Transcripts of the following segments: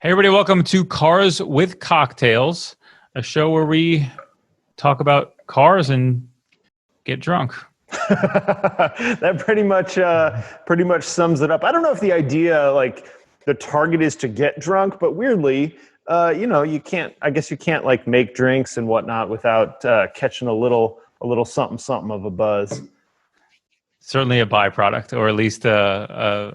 Hey, everybody, welcome to Cars with Cocktails, a show where we talk about cars and get drunk. That pretty much sums it up. I don't know if the idea, like the target is to get drunk, but weirdly, you can't. I guess you can't like make drinks and whatnot without catching a little something of a buzz. Certainly a byproduct, or at least a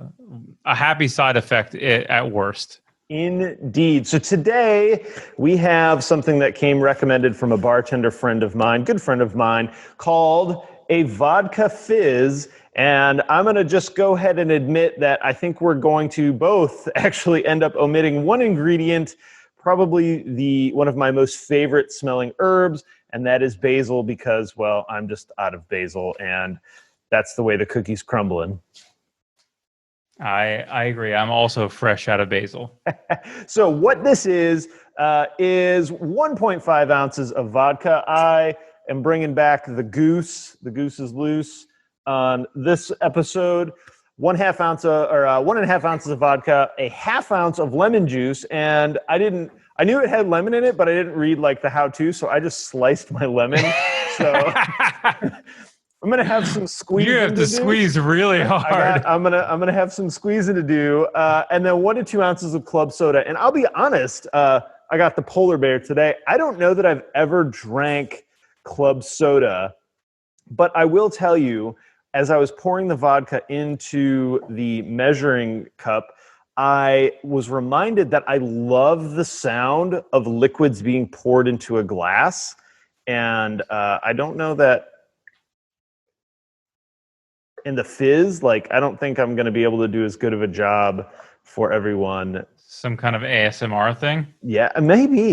happy side effect at worst. Indeed. So today we have something that came recommended from a bartender friend of mine, good friend of mine, called a vodka fizz. And I'm going to just go ahead and admit that I think we're going to both actually end up omitting one ingredient, probably one of my most favorite smelling herbs, and that is basil because, well, I'm just out of basil and that's the way the cookie's crumbling. I agree. I'm also fresh out of basil. So what this is 1.5 ounces of vodka. I am bringing back the goose. The goose is loose on this episode. 1.5 ounces of vodka, a half ounce of lemon juice, and I knew it had lemon in it, but I didn't read like the how-to, so I just sliced my lemon. So I'm gonna have some squeezing. You have to squeeze really hard. I'm gonna have some squeezing to do, and then 1 to 2 ounces of club soda. And I'll be honest, I got the polar bear today. I don't know that I've ever drank club soda, but I will tell you, as I was pouring the vodka into the measuring cup, I was reminded that I love the sound of liquids being poured into a glass, and I don't know that. In the fizz, like I don't think I'm going to be able to do as good of a job for everyone. Some kind of ASMR thing? Yeah, maybe.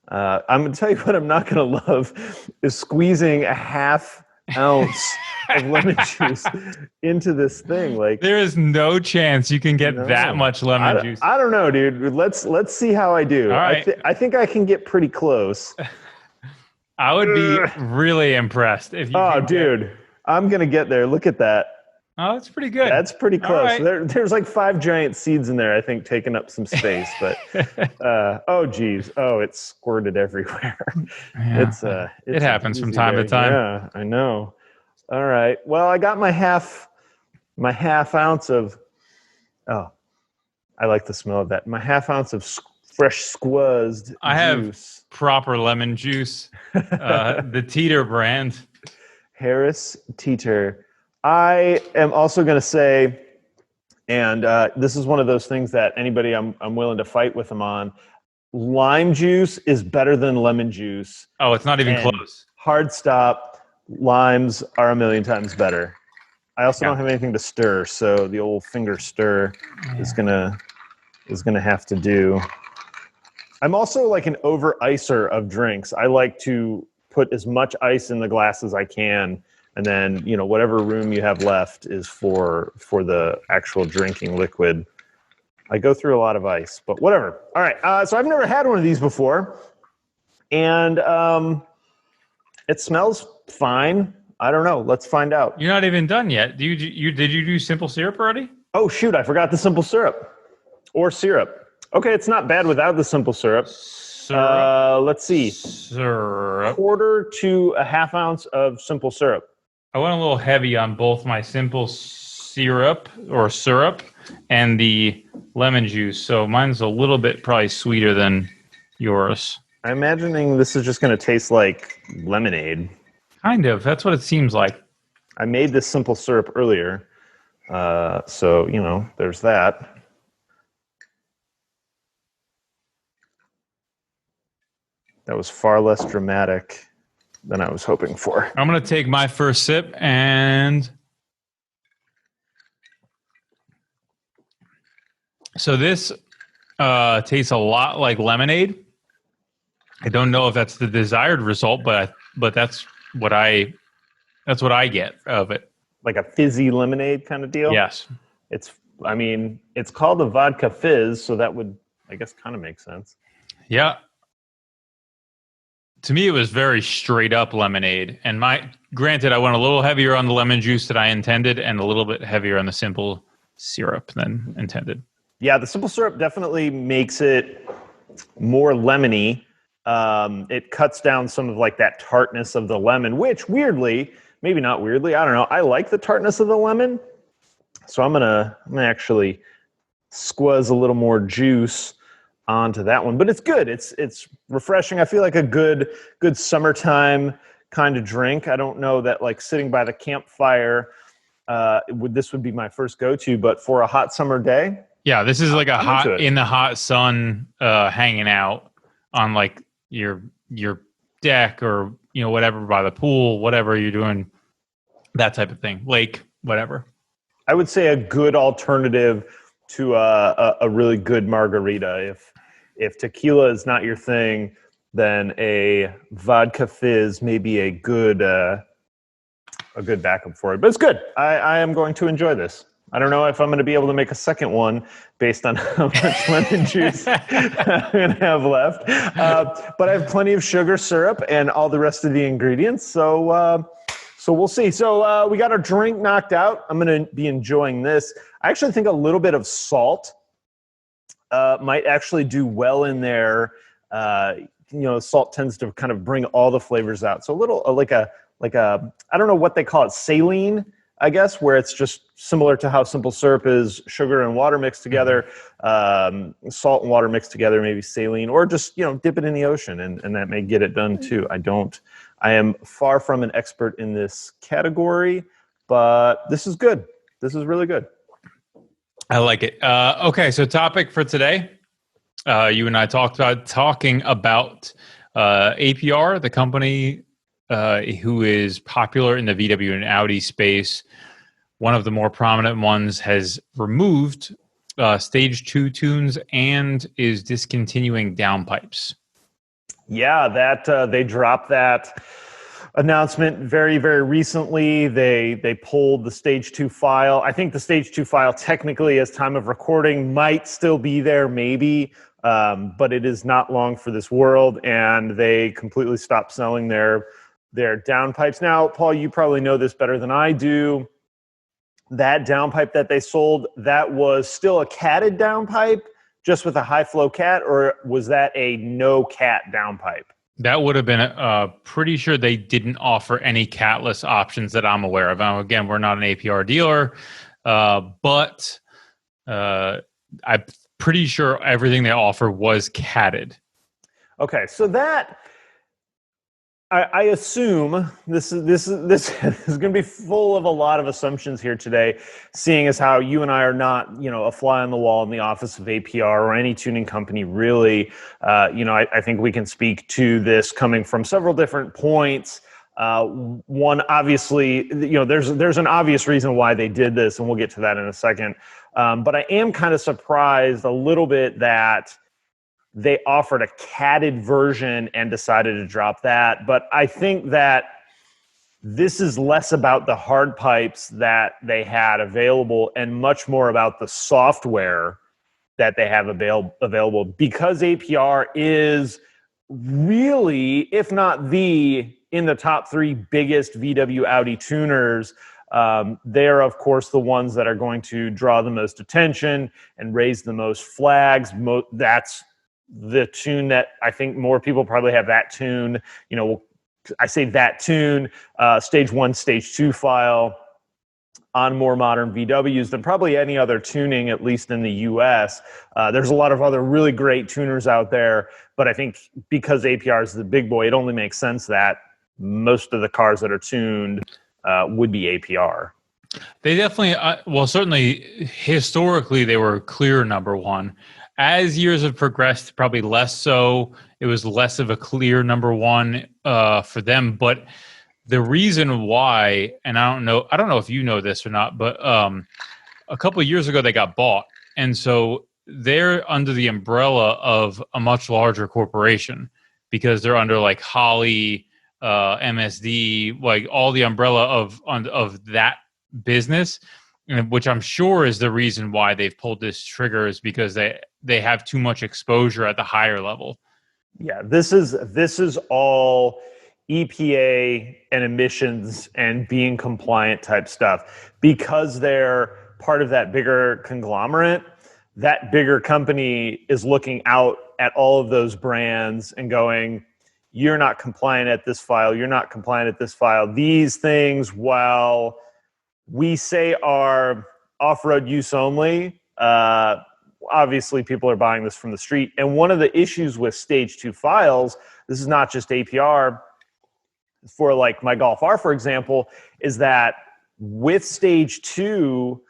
I'm going to tell you what I'm not going to love is squeezing a half ounce of lemon juice into this thing. Like there is no chance you can get that much lemon juice. I don't know, dude. Let's see how I do. All right. I think I can get pretty close. I would be really impressed if you. Oh, dude. I'm going to get there. Look at that. Oh, that's pretty good. That's pretty close. Right. There's like 5 giant seeds in there, I think, taking up some space. But, oh, geez. Oh, it's squirted everywhere. Yeah. It happens from time to time. Yeah, I know. All right. Well, I got my half ounce of, oh, I like the smell of that. My half ounce of fresh squeezed juice. I have proper lemon juice, the Teeter brand. Harris Teeter. I am also going to say, and this is one of those things that anybody I'm willing to fight with them on, lime juice is better than lemon juice. Oh, it's not even close. Hard stop. Limes are a million times better. I also don't have anything to stir, so the old finger stir is gonna have to do. I'm also like an over-icer of drinks. I like to put as much ice in the glass as I can, and then whatever room you have left is for the actual drinking liquid. I go through a lot of ice, but whatever. All right, so I've never had one of these before, and it smells fine. I don't know. Let's find out. You're not even done yet. Did you do simple syrup already? Oh shoot! I forgot the simple syrup or syrup. Okay, it's not bad without the simple syrup. Let's see. Syrup. 1/4 to a half ounce of simple syrup. I went a little heavy on both my simple syrup and the lemon juice, so mine's a little bit probably sweeter than yours. I'm imagining this is just going to taste like lemonade. Kind of. That's what it seems like. I made this simple syrup earlier, so there's that. That was far less dramatic than I was hoping for. I'm going to take my first sip and... So this tastes a lot like lemonade. I don't know if that's the desired result, but that's what I get of it. Like a fizzy lemonade kind of deal? Yes. It's called a vodka fizz, so that would, I guess, kind of make sense. Yeah. To me, it was very straight up lemonade. And granted, I went a little heavier on the lemon juice than I intended and a little bit heavier on the simple syrup than intended. Yeah, the simple syrup definitely makes it more lemony. It cuts down some of like that tartness of the lemon, which weirdly, maybe not weirdly, I don't know. I like the tartness of the lemon. So I'm gonna actually squeeze a little more juice onto that one. But it's good. It's refreshing. I feel like a good summertime kind of drink. I don't know that like sitting by the campfire this would be my first go-to, but for a hot summer day. Yeah, this is like a I'm into it. in the hot sun, hanging out on like your deck or whatever, by the pool, whatever you're doing, that type of thing, lake, whatever. I would say a good alternative to a really good margarita. If tequila is not your thing, then a vodka fizz may be a good backup for it. But it's good. I am going to enjoy this. I don't know if I'm going to be able to make a second one based on how much lemon juice I'm going to have left. But I have plenty of sugar syrup and all the rest of the ingredients. So we'll see. So we got our drink knocked out. I'm going to be enjoying this. I actually think a little bit of salt might actually do well in there. Salt tends to kind of bring all the flavors out. So a little like a I don't know what they call it, saline, I guess, where it's just similar to how simple syrup is sugar and water mixed together, salt and water mixed together, maybe saline, or just, dip it in the ocean and that may get it done too. I am far from an expert in this category, but this is good. This is really good. I like it. Okay. So topic for today, you and I talking about APR, the company who is popular in the VW and Audi space. One of the more prominent ones has removed Stage 2 tunes and is discontinuing downpipes. Yeah, that they dropped that announcement very, very recently. They pulled the Stage 2 file. I think the Stage 2 file technically, as time of recording, might still be there, maybe, but it is not long for this world, and they completely stopped selling their downpipes. Now, Paul, you probably know this better than I do. That downpipe that they sold, that was still a catted downpipe, just with a high flow cat, or was that a no cat downpipe? That would have been pretty sure they didn't offer any catless options that I'm aware of. Now, again, we're not an APR dealer, but I'm pretty sure everything they offer was catted. Okay, so that I assume this is going to be full of a lot of assumptions here today, seeing as how you and I are not, a fly on the wall in the office of APR or any tuning company, really. I think we can speak to this coming from several different points. One, obviously, there's an obvious reason why they did this, and we'll get to that in a second. But I am kind of surprised a little bit that they offered a catted version and decided to drop that. But I think that this is less about the hard pipes that they had available and much more about the software that they have available, because APR is really, if not in the top three biggest VW Audi tuners. They're, of course, the ones that are going to draw the most attention and raise the most flags. That's the tune that I think more people probably have that tune. I say that tune, Stage 1, Stage 2 file on more modern VWs than probably any other tuning, at least in the US. There's a lot of other really great tuners out there, but I think because APR is the big boy, it only makes sense that most of the cars that are tuned would be APR. They definitely, certainly historically, they were clear number one. As years have progressed, probably less so. It was less of a clear number one for them. But the reason why, and I don't know if you know this or not, but a couple of years ago they got bought, and so they're under the umbrella of a much larger corporation because they're under like Holley, MSD, like all the umbrella of that business, which I'm sure is the reason why they've pulled this trigger, is because they have too much exposure at the higher level. Yeah, this is all EPA and emissions and being compliant type stuff. Because they're part of that bigger conglomerate, that bigger company is looking out at all of those brands and going, you're not compliant at this file, you're not compliant at this file. These things, while we say are off-road use only, obviously people are buying this from the street. And one of the issues with stage 2 files, this is not just APR, for like my Golf R, for example, is that with stage 2,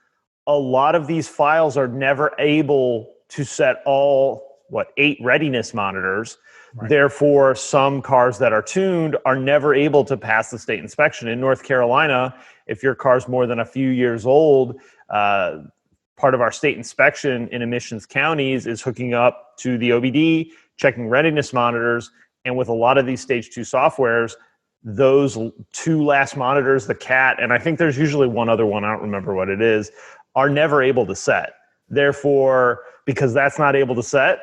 a lot of these files are never able to set all, 8 readiness monitors. Right. Therefore, some cars that are tuned are never able to pass the state inspection. In North Carolina, if your car's more than a few years old, part of our state inspection in emissions counties is hooking up to the OBD, checking readiness monitors, and with a lot of these stage 2 softwares, those 2 last monitors, the CAT, and I think there's usually one other one, I don't remember what it is, are never able to set. Therefore, because that's not able to set,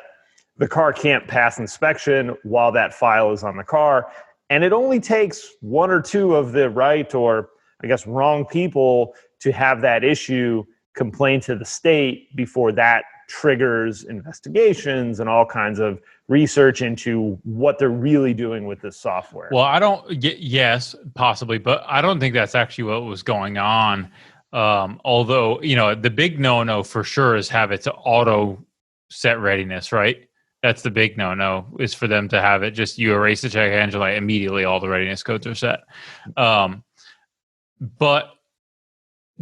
the car can't pass inspection while that file is on the car. And it only takes 1 or 2 of the right, or I guess wrong people to have that issue complain to the state before that triggers investigations and all kinds of research into what they're really doing with this software. Well, yes, possibly, but I don't think that's actually what was going on. Although, the big no-no for sure is have it to auto set readiness, right? That's the big no-no, is for them to have it just, you erase the check engine light, immediately all the readiness codes are set. But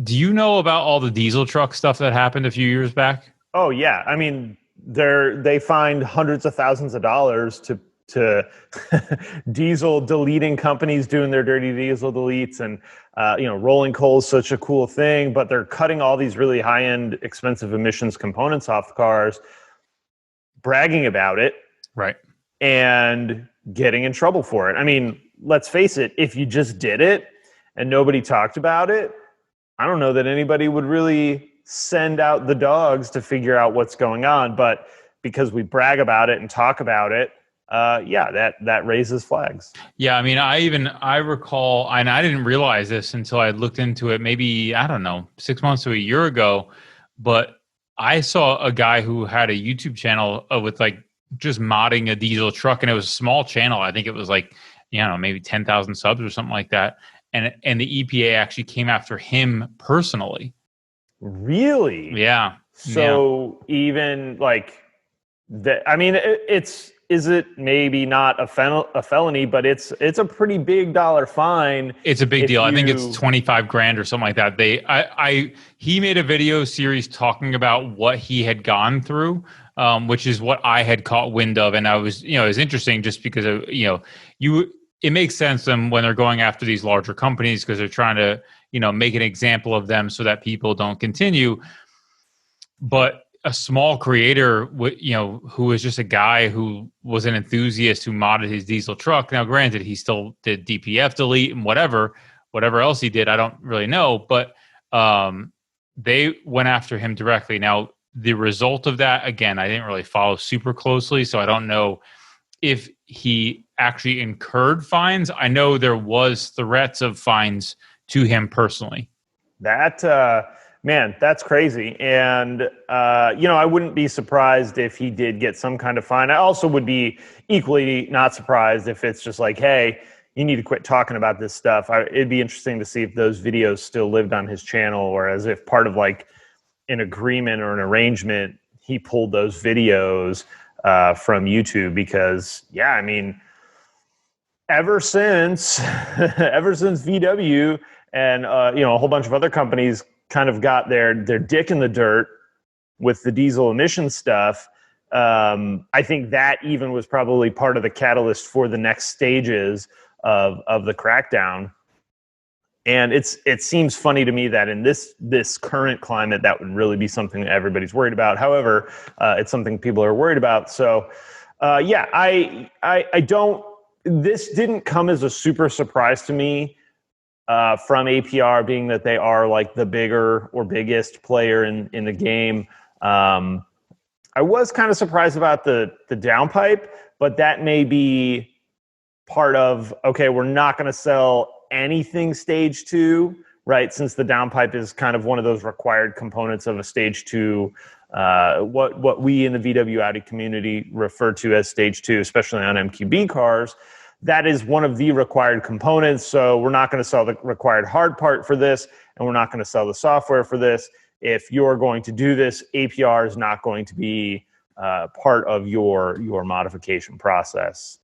do you know about all the diesel truck stuff that happened a few years back? Oh yeah, I mean, they find hundreds of thousands of dollars to diesel deleting companies doing their dirty diesel deletes, and rolling coal is such a cool thing, but they're cutting all these really high-end, expensive emissions components off the cars, bragging about it, right, and getting in trouble for it. I mean, let's face it, if you just did it and nobody talked about it, I don't know that anybody would really send out the dogs to figure out what's going on. But because we brag about it and talk about it, that raises flags. Yeah, I mean, I recall, and I didn't realize this until I looked into it maybe, I don't know, 6 months to a year ago, but I saw a guy who had a YouTube channel with like just modding a diesel truck, and it was a small channel. I think it was like, maybe 10,000 subs or something like that. And the EPA actually came after him personally. Really? Yeah. So even like that, I mean, is it maybe not a felony, but it's a pretty big dollar fine. It's a big deal. I think it's 25 grand or something like that. He made a video series talking about what he had gone through, which is what I had caught wind of. And I was, it was interesting just because of, it makes sense when they're going after these larger companies, because they're trying to, make an example of them so that people don't continue. But a small creator, who was just a guy who was an enthusiast who modded his diesel truck. Now, granted, he still did DPF delete and whatever else he did, I don't really know. But they went after him directly. Now, the result of that, again, I didn't really follow super closely, so I don't know if he actually incurred fines. I know there was threats of fines to him personally. That, man, that's crazy. And, I wouldn't be surprised if he did get some kind of fine. I also would be equally not surprised if it's just like, hey, you need to quit talking about this stuff. It'd be interesting to see if those videos still lived on his channel, or as if part of like an agreement or an arrangement, he pulled those videos from YouTube. Because, yeah, I mean, ever since VW and a whole bunch of other companies kind of got their dick in the dirt with the diesel emission stuff, I think that even was probably part of the catalyst for the next stages of the crackdown. And it seems funny to me that in this current climate, that would really be something that everybody's worried about. However, it's something people are worried about. So, I don't. This didn't come as a super surprise to me from APR, being that they are like the bigger or biggest player in the game. I was kind of surprised about the downpipe, but that may be part of, okay, we're not going to sell anything stage 2, right? Since the downpipe is kind of one of those required components of a stage 2 what we in the VW Audi community refer to as stage 2, especially on MQB cars. That is one of the required components. So we're not going to sell the required hard part for this, and we're not going to sell the software for this. If you're going to do this, APR is not going to be part of your modification process.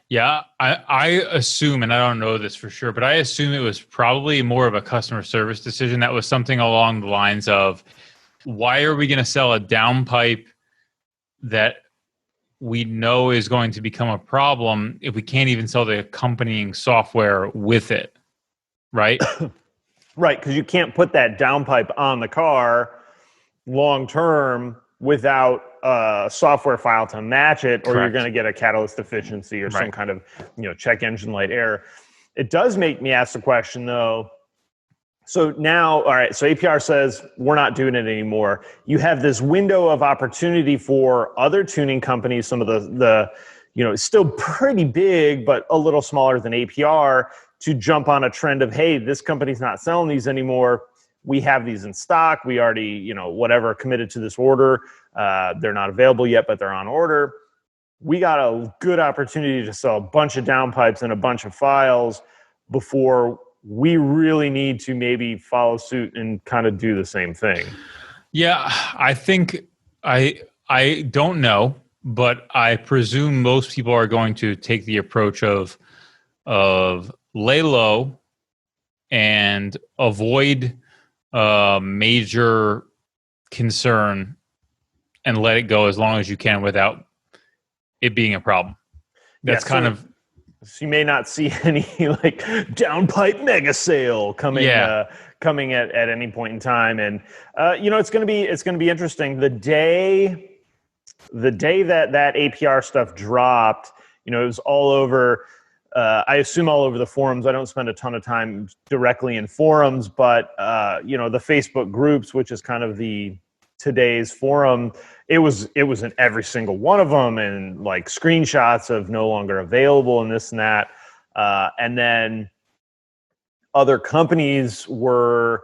Yeah, I assume, and I don't know this for sure, but I assume it was probably more of a customer service decision. That was something along the lines of, why are we going to sell a downpipe that we know is going to become a problem if we can't even sell the accompanying software with it, right? Right, because you can't put that downpipe on the car long term without a software file to match it, or you're going to get a catalyst deficiency or some kind of check engine light error. It does make me ask the question, though. So now, all right, so APR says we're not doing it anymore. You have this window of opportunity for other tuning companies, some of the it's still pretty big, but a little smaller than APR, to jump on a trend of, hey, this company's not selling these anymore. We have these in stock. We already, whatever, committed to this order. They're not available yet, but they're on order. We got a good opportunity to sell a bunch of downpipes and a bunch of files before we really need to maybe follow suit and kind of do the same thing. Yeah, I think I don't know, but I presume most people are going to take the approach of lay low and avoid major concern and let it go as long as you can without it being a problem. That's So you may not see any like downpipe mega sale coming at any point in time, and it's going to be interesting. The day that APR stuff dropped, it was all over. I assume all over the forums. I don't spend a ton of time directly in forums, but the Facebook groups, which is kind of today's forum, it was in every single one of them, and like screenshots of no longer available and this and that. And then other companies were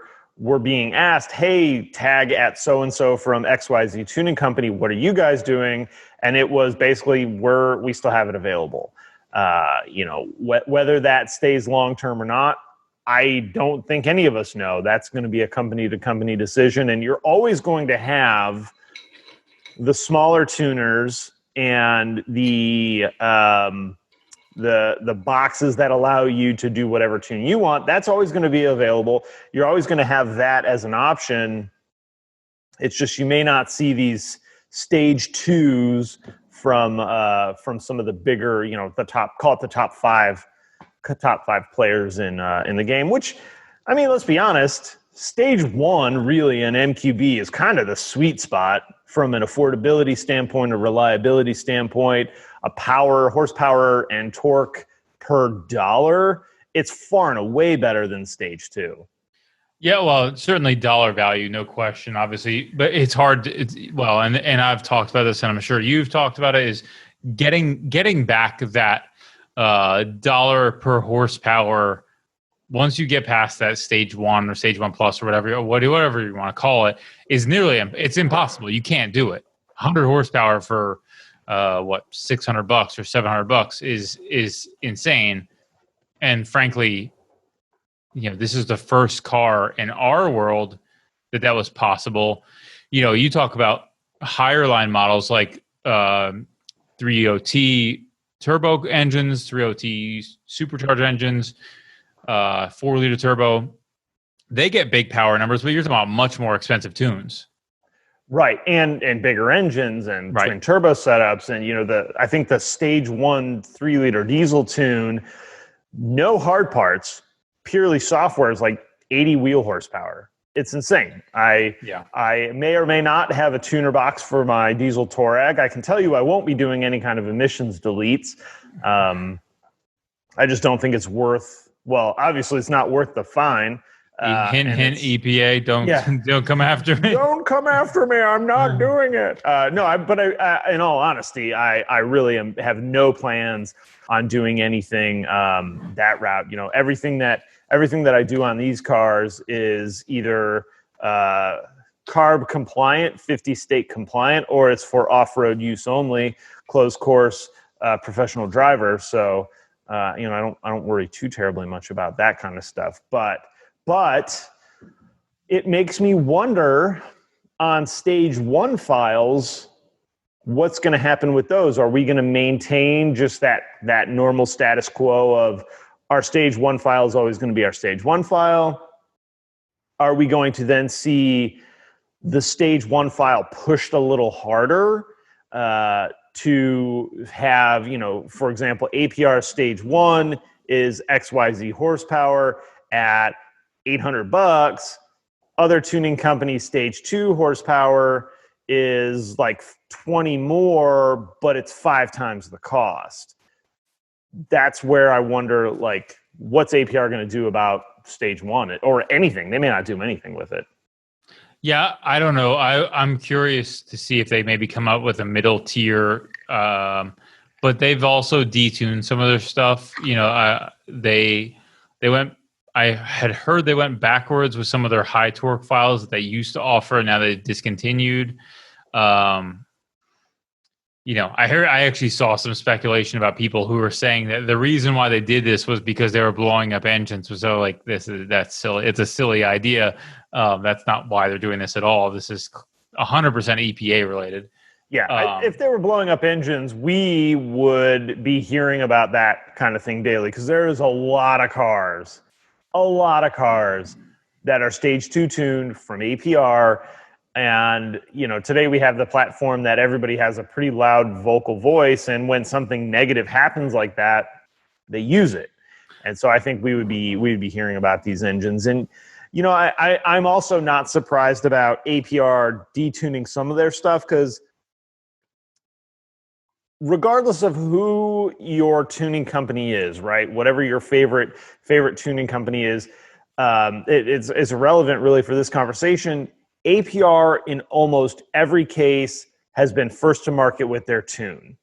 being asked, hey, tag at so-and-so from XYZ Tuning Company. What are you guys doing? And it was basically, we still have it available. Whether that stays long-term or not, I don't think any of us know. That's going to be a company-to-company decision, and you're always going to have the smaller tuners and the boxes that allow you to do whatever tune you want. That's always going to be available. You're always going to have that as an option. It's just you may not see these stage 2s from some of the bigger, the top five players in the game. Which, I mean, let's be honest, stage 1 really in MQB is kind of the sweet spot from an affordability standpoint, a reliability standpoint, a horsepower and torque per dollar. It's far and away better than stage 2. Yeah, well, certainly dollar value, no question, obviously, but it's hard. And I've talked about this, and I'm sure you've talked about it, is getting back that dollar per horsepower. Once you get past that stage 1 or stage 1 plus or whatever you want to call it, is it's impossible. You can't do it. 100 horsepower for $600 or $700 is insane. And frankly, this is the first car in our world that was possible. You talk about higher line models like 3.0T turbo engines, 3.0T supercharged engines, 4-liter turbo. They get big power numbers, but you're talking about much more expensive tunes. Right, and bigger engines and twin turbo setups, and I think the stage 1 3-liter diesel tune, no hard parts, purely software, is like 80 wheel horsepower. It's insane. I may or may not have a tuner box for my diesel Touareg. I can tell you I won't be doing any kind of emissions deletes. I just don't think it's worth. Well, obviously, it's not worth the fine. Hint, EPA, don't come after me. Don't come after me. I'm not doing it. But in all honesty, I really have no plans on doing anything that route. Everything that I do on these cars is either carb compliant, 50 state compliant, or it's for off-road use only, closed course, professional driver. So, I don't worry too terribly much about that kind of stuff. But it makes me wonder on stage 1 files, what's going to happen with those? Are we going to maintain just that normal status quo of our stage 1 file is always going to be our stage 1 file? Are we going to then see the stage 1 file pushed a little harder to have, for example, APR stage 1 is XYZ horsepower at $800. Other tuning companies stage 2 horsepower is like 20 more, but it's 5 times the cost. That's where I wonder, like, what's APR going to do about stage 1 or anything? They may not do anything with it. Yeah, I don't know. I'm curious to see if they maybe come up with a middle tier, but they've also detuned some of their stuff. They went. I had heard they went backwards with some of their high torque files that they used to offer, and now they discontinued. I actually saw some speculation about people who were saying that the reason why they did this was because they were blowing up engines. So like, that's silly. It's a silly idea. That's not why they're doing this at all. This is 100% EPA related. Yeah, if they were blowing up engines, we would be hearing about that kind of thing daily, because there is a lot of cars that are stage 2 tuned from APR. And, today we have the platform that everybody has a pretty loud vocal voice. And when something negative happens like that, they use it. And so I think we'd be hearing about these engines. And, I'm also not surprised about APR detuning some of their stuff, because regardless of who your tuning company is, right? Whatever your favorite tuning company is, it's irrelevant really for this conversation. APR in almost every case has been first to market with their tune.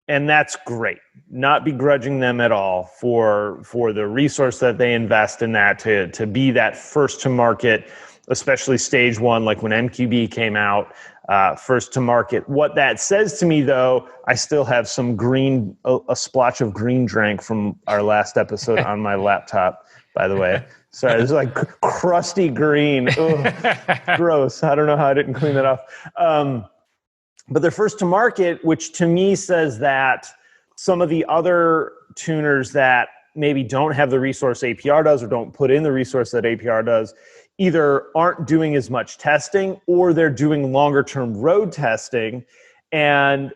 And that's great. Not begrudging them at all for the resource that they invest in that to be that first to market, especially stage 1, like when MQB came out, first to market. What that says to me, though, I still have some green, a splotch of green drank from our last episode on my laptop, by the way. Sorry, it's like crusty green. Ugh, gross. I don't know how I didn't clean that off. But they're first to market, which to me says that some of the other tuners that maybe don't have the resource APR does, or don't put in the resource that APR does, either aren't doing as much testing, or they're doing longer term road testing. And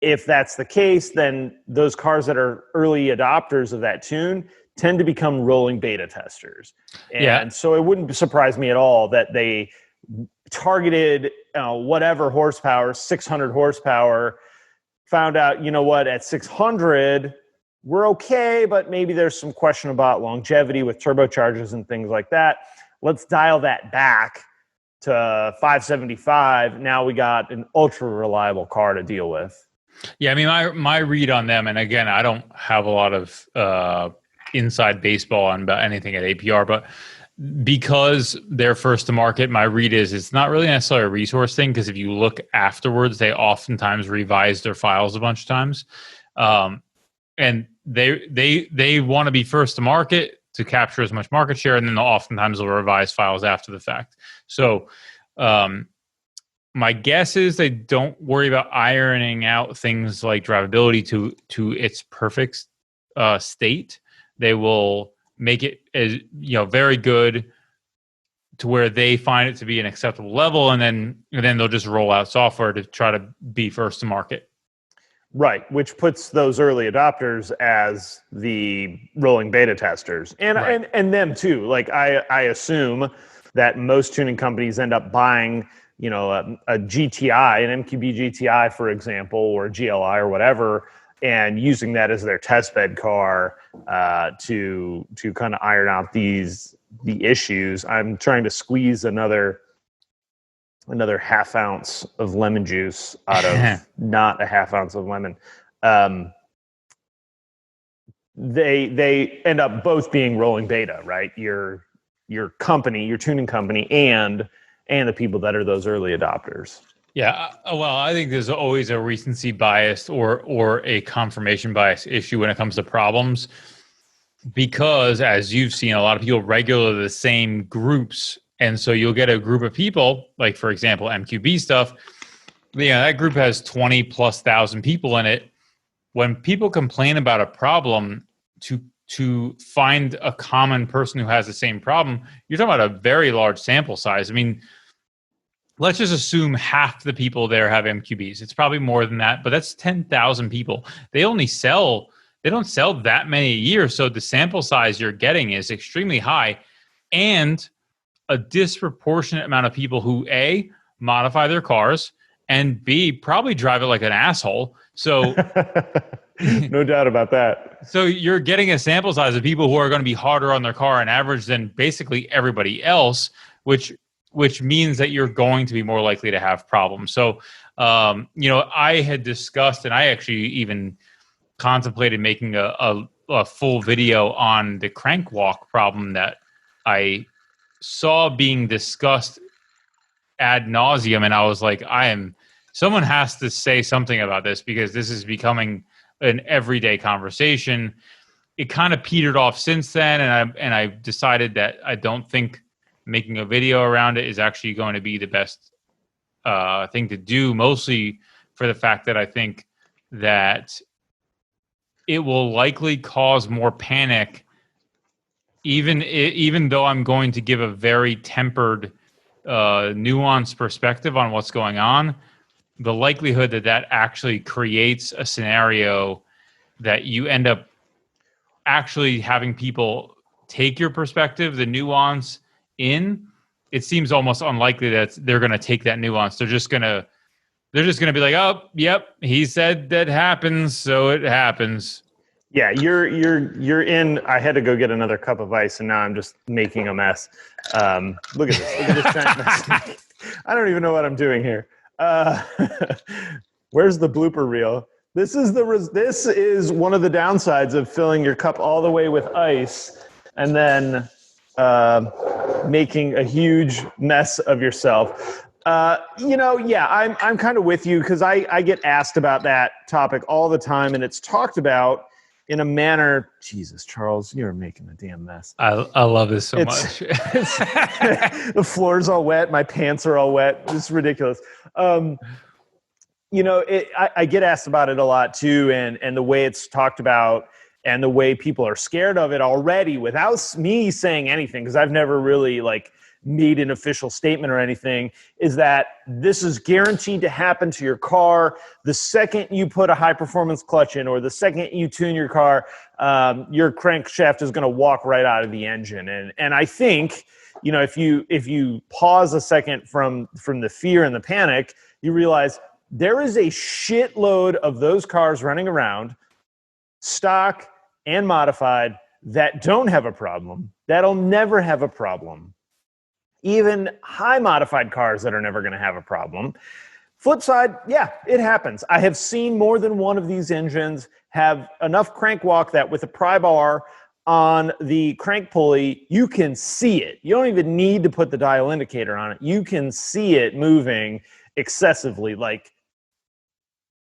if that's the case, then those cars that are early adopters of that tune tend to become rolling beta testers. And so it wouldn't surprise me at all that they targeted whatever horsepower, 600 horsepower, found out, at 600, we're okay, but maybe there's some question about longevity with turbochargers and things like that. Let's dial that back to 575. Now we got an ultra reliable car to deal with. Yeah, I mean, my read on them, and again, I don't have a lot of inside baseball on about anything at APR, but because they're first to market, my read is it's not really necessarily a resource thing, because if you look afterwards, they oftentimes revise their files a bunch of times, and they want to be first to market to capture as much market share, and then oftentimes they'll revise files after the fact. So my guess is they don't worry about ironing out things like drivability to its perfect state. They will make it as very good to where they find it to be an acceptable level, and then they'll just roll out software to try to be first to market. Right, which puts those early adopters as the rolling beta testers, and right. and them too. Like I assume that most tuning companies end up buying, a GTI, an MQB GTI, for example, or GLI or whatever, and using that as their testbed car to kind of iron out the issues. I'm trying to squeeze another half ounce of lemon juice out of not a half ounce of lemon. They end up both being rolling beta, right? Your company, your tuning company, and and the people that are those early adopters. Yeah, well, I think there's always a recency bias or a confirmation bias issue when it comes to problems, because as you've seen, a lot of people regular the same groups, and so you'll get a group of people, like for example, MQB stuff. That group has 20 plus thousand people in it. When people complain about a problem, to find a common person who has the same problem, you're talking about a very large sample size. I mean, let's just assume half the people there have MQBs. It's probably more than that, but that's 10,000 people. They don't sell that many a year. So the sample size you're getting is extremely high, and a disproportionate amount of people who A, modify their cars, and B, probably drive it like an asshole. So no doubt about that. So you're getting a sample size of people who are going to be harder on their car on average than basically everybody else, which means that you're going to be more likely to have problems. So, I had discussed, and I actually even contemplated making a full video on the crank walk problem that I saw being discussed ad nauseum. And I was like, someone has to say something about this, because this is becoming an everyday conversation. It kind of petered off since then, and I decided that I don't think making a video around it is actually going to be the best thing to do, mostly for the fact that I think that it will likely cause more panic, even though I'm going to give a very tempered, nuanced perspective on what's going on. The likelihood that actually creates a scenario that you end up actually having people take your perspective, the nuance in, it seems almost unlikely that they're going to take that nuance. They're just going to be like, oh, yep, he said that happens, so it happens. Yeah, you're in. I had to go get another cup of ice, and now I'm just making a mess. Look at this. Look at this giant mess. I don't even know what I'm doing here. Where's the blooper reel? This is one of the downsides of filling your cup all the way with ice and then making a huge mess of yourself. I'm kind of with you, because I get asked about that topic all the time, and it's talked about in a manner. Jesus, Charles, you're making a damn mess. I love this so much. The floor's all wet. My pants are all wet. This is ridiculous. I get asked about it a lot too, and the way it's talked about and the way people are scared of it already without me saying anything, because I've never really made an official statement or anything, is that this is guaranteed to happen to your car the second you put a high performance clutch in, or the second you tune your car. Your crankshaft is going to walk right out of the engine. And I think, if you pause a second from the fear and the panic, you realize there is a shitload of those cars running around, stock and modified, that don't have a problem, that'll never have a problem. Even high modified cars that are never going to have a problem. Flip side, yeah, it happens. I have seen more than one of these engines have enough crank walk that with a pry bar on the crank pulley, you can see it. You don't even need to put the dial indicator on it. You can see it moving excessively, like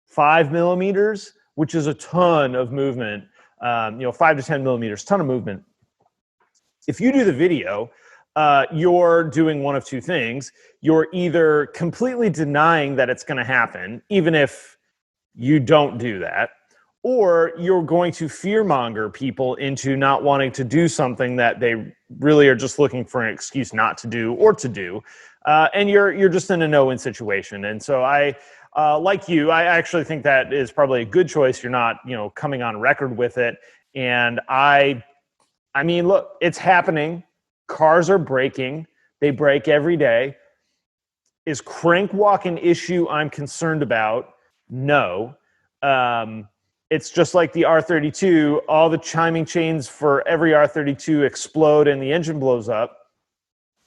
5 millimeters, which is a ton of movement. 5 to 10 millimeters, ton of movement. If you do the video, you're doing one of two things. You're either completely denying that it's going to happen, even if you don't do that, or you're going to fearmonger people into not wanting to do something that they really are just looking for an excuse not to do or to do. And you're just in a no-win situation. And so I, like you, I actually think that is probably a good choice. You're not, coming on record with it. And I mean, look, it's happening. Cars are breaking. They break every day. Is crank walk an issue I'm concerned about? No. It's just like the R32. All the chiming chains for every R32 explode and the engine blows up.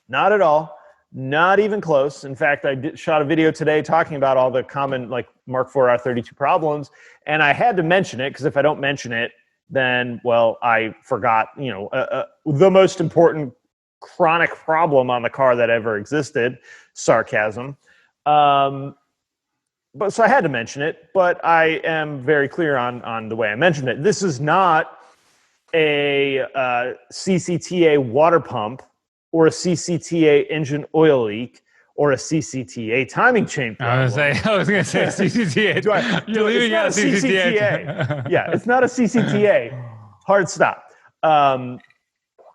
Not at all. Not even close. In fact, I shot a video today talking about all the common Mark IV R32 problems, and I had to mention it, because if I don't mention it, then, well, I forgot, the most important chronic problem on the car that ever existed. Sarcasm. But so I had to mention it, but I am very clear on the way I mentioned it. This is not a CCTA water pump or a CCTA engine oil leak or a CCTA timing chain problem. I was going to say CCTA. You're leaving out CCTA. Yeah, it's not a CCTA. Hard stop.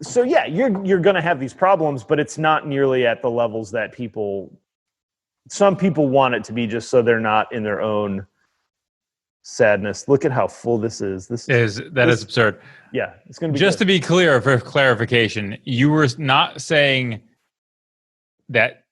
So yeah, you're going to have these problems, but it's not nearly at the levels that some people want it to be, just so they're not in their own sadness. Look at how full this is. This is absurd. Yeah, it's going to be just good. To be clear, for clarification, you were not saying that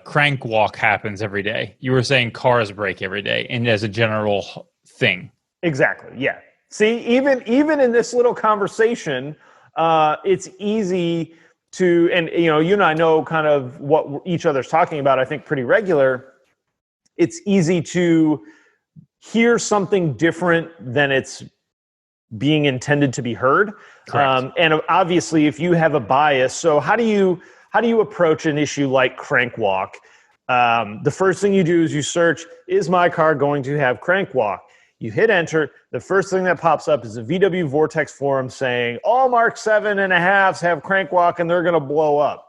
crank walk happens every day. You were saying cars break every day, and as a general thing. Exactly. Yeah. See, even in this little conversation, it's easy to, and you and I know kind of what each other's talking about, I think pretty regular. It's easy to hear something different than it's being intended to be heard. And obviously if you have a bias, so how do you approach an issue like crank walk? The first thing you do is you search, is my car going to have crank walk? You hit enter. The first thing that pops up is a VW Vortex forum saying all Mark 7.5s have crank walk and they're going to blow up.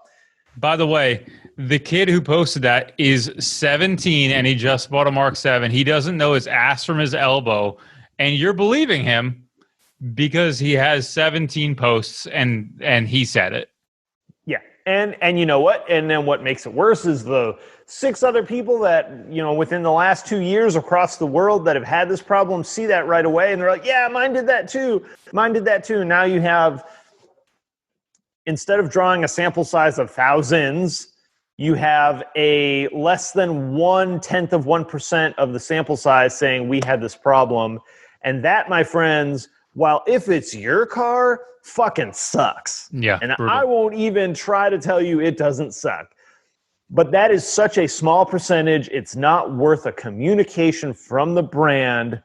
By the way, the kid who posted that is 17 and he just bought a Mark 7. He doesn't know his ass from his elbow, and you're believing him because he has 17 posts and he said it. Yeah. And you know what? And then what makes it worse is the 6 other people that, within the last 2 years across the world that have had this problem see that right away. And they're like, yeah, mine did that too. Now you have, instead of drawing a sample size of thousands, you have a less than 0.1% of the sample size saying we had this problem. And that, my friends, while if it's your car, fucking sucks. Yeah. And brutal. I won't even try to tell you it doesn't suck. But that is such a small percentage, it's not worth a communication from the brand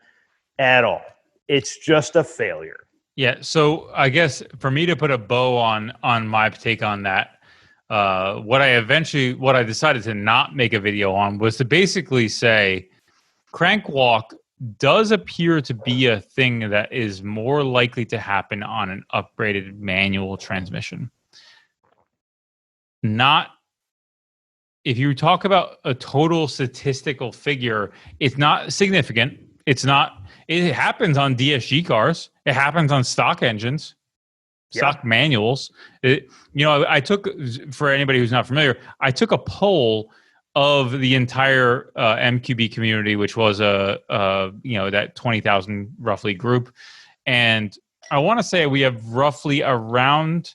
at all. It's just a failure. Yeah, so I guess for me to put a bow on my take on that, what I decided to not make a video on was to basically say crank walk does appear to be a thing that is more likely to happen on an upgraded manual transmission. Not if you talk about a total statistical figure, it's not significant. It happens on DSG cars. It happens on stock engines, stock manuals. I took, for anybody who's not familiar, I took a poll of the entire MQB community, which was that 20,000 roughly group. And I want to say we have roughly around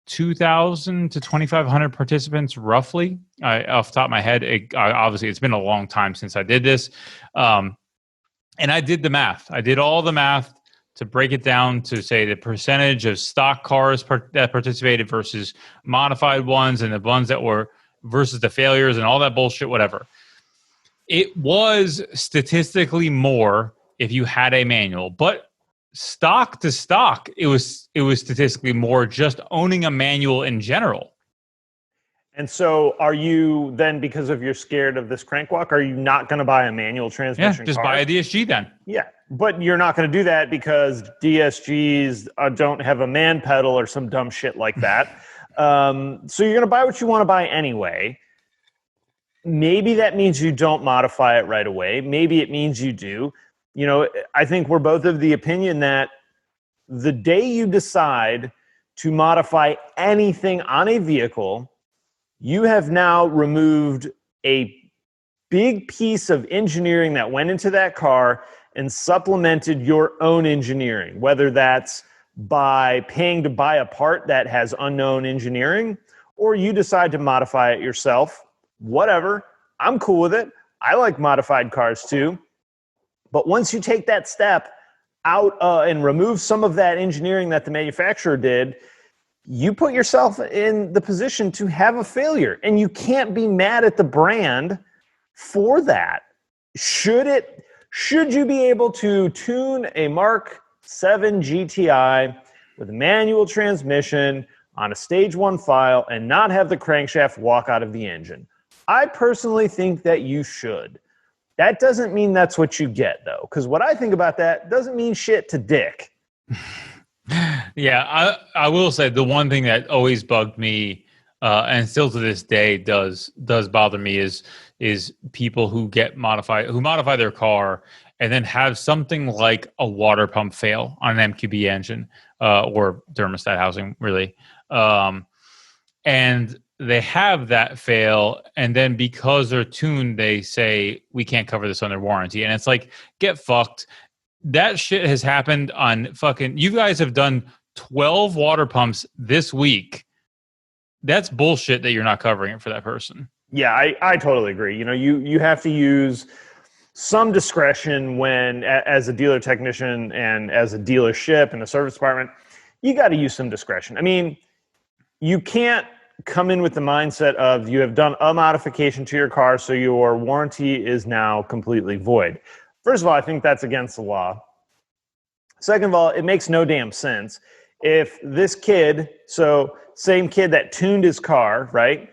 2,000 to 2,500 participants, roughly. Off the top of my head, obviously it's been a long time since I did this. And I did the math. I did all the math to break it down to say the percentage of stock cars that participated versus modified ones and the ones that were versus the failures and all that bullshit, whatever. It was statistically more if you had a manual, but stock to stock, it was statistically more just owning a manual in general. And so are you then, because of you're scared of this crank walk, are you not going to buy a manual transmission just car? buy a DSG then. Yeah, but you're not going to do that because DSGs don't have a man pedal or some dumb shit like that. So you're going to buy what you want to buy anyway. Maybe that means you don't modify it right away. Maybe it means you do. I think we're both of the opinion that the day you decide to modify anything on a vehicle, you have now removed a big piece of engineering that went into that car and supplemented your own engineering, whether that's by paying to buy a part that has unknown engineering, or you decide to modify it yourself. Whatever. I'm cool with it. I like modified cars too. But once you take that step out and remove some of that engineering that the manufacturer did, you put yourself in the position to have a failure. And you can't be mad at the brand for that. Should you be able to tune a Mark 7 GTI with a manual transmission on a stage 1 file and not have the crankshaft walk out of the engine? I personally think that you should. That doesn't mean that's what you get, though, because what I think about that doesn't mean shit to Dick. Yeah, I will say the one thing that always bugged me, and still to this day does bother me, is people who modify their car and then have something like a water pump fail on an MQB engine or thermostat housing, really, and they have that fail, and then because they're tuned, they say we can't cover this under warranty, and it's like, get fucked. That shit has happened on fucking. You guys have done 12 water pumps this week. That's bullshit that you're not covering it for that person. Yeah, I totally agree. You know, you have to use some discretion when, as a dealer technician and as a dealership and a service department, you got to use some discretion. I mean, you can't come in with the mindset of you have done a modification to your car, so your warranty is now completely void. First of all, I think that's against the law. Second of all, it makes no damn sense. If this kid, so same kid that tuned his car, right?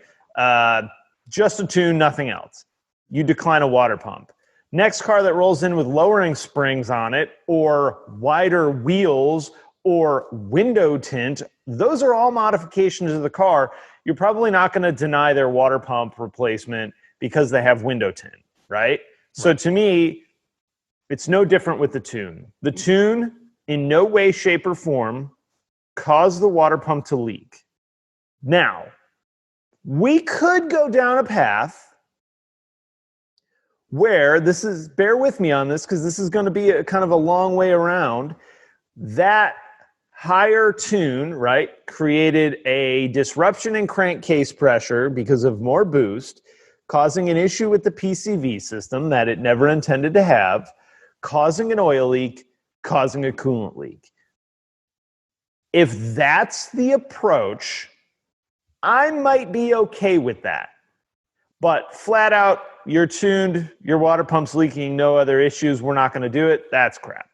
Just a tune, nothing else. You decline a water pump. Next car that rolls in with lowering springs on it or wider wheels or window tint, those are all modifications of the car. You're probably not going to deny their water pump replacement because they have window tint, right? So to me, it's no different with the tune. The tune, in no way, shape, or form, caused the water pump to leak. Now, we could go down a path where bear with me on this because this is going to be a kind of a long way around. That higher tune, right, created a disruption in crankcase pressure because of more boost, causing an issue with the PCV system that it never intended to have, causing an oil leak, causing a coolant leak. If that's the approach, I might be okay with that. But flat out, you're tuned, your water pump's leaking, no other issues, we're not going to do it, that's crap.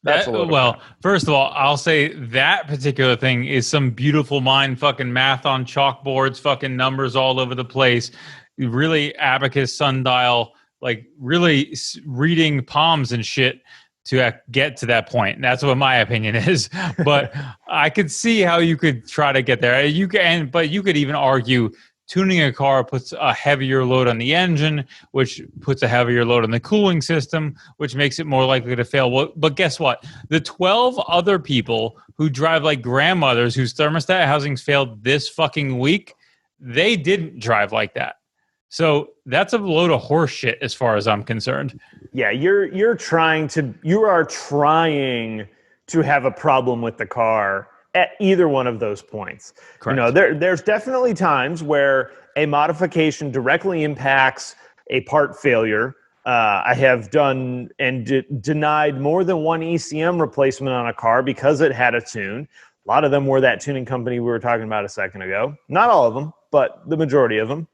That's crap. First of all, I'll say that particular thing is some beautiful mind fucking math on chalkboards, fucking numbers all over the place. Really abacus, sundial, like really reading palms and shit to get to that point. That's what my opinion is. But I could see how you could try to get there. But you could even argue tuning a car puts a heavier load on the engine, which puts a heavier load on the cooling system, which makes it more likely to fail. Well, but guess what? The 12 other people who drive like grandmothers whose thermostat housings failed this fucking week, they didn't drive like that. So that's a load of horse shit as far as I'm concerned. Yeah, you are trying to have a problem with the car at either one of those points. Correct. You know, there's definitely times where a modification directly impacts a part failure. I have done and denied more than one ECM replacement on a car because it had a tune. A lot of them were that tuning company we were talking about a second ago. Not all of them, but the majority of them.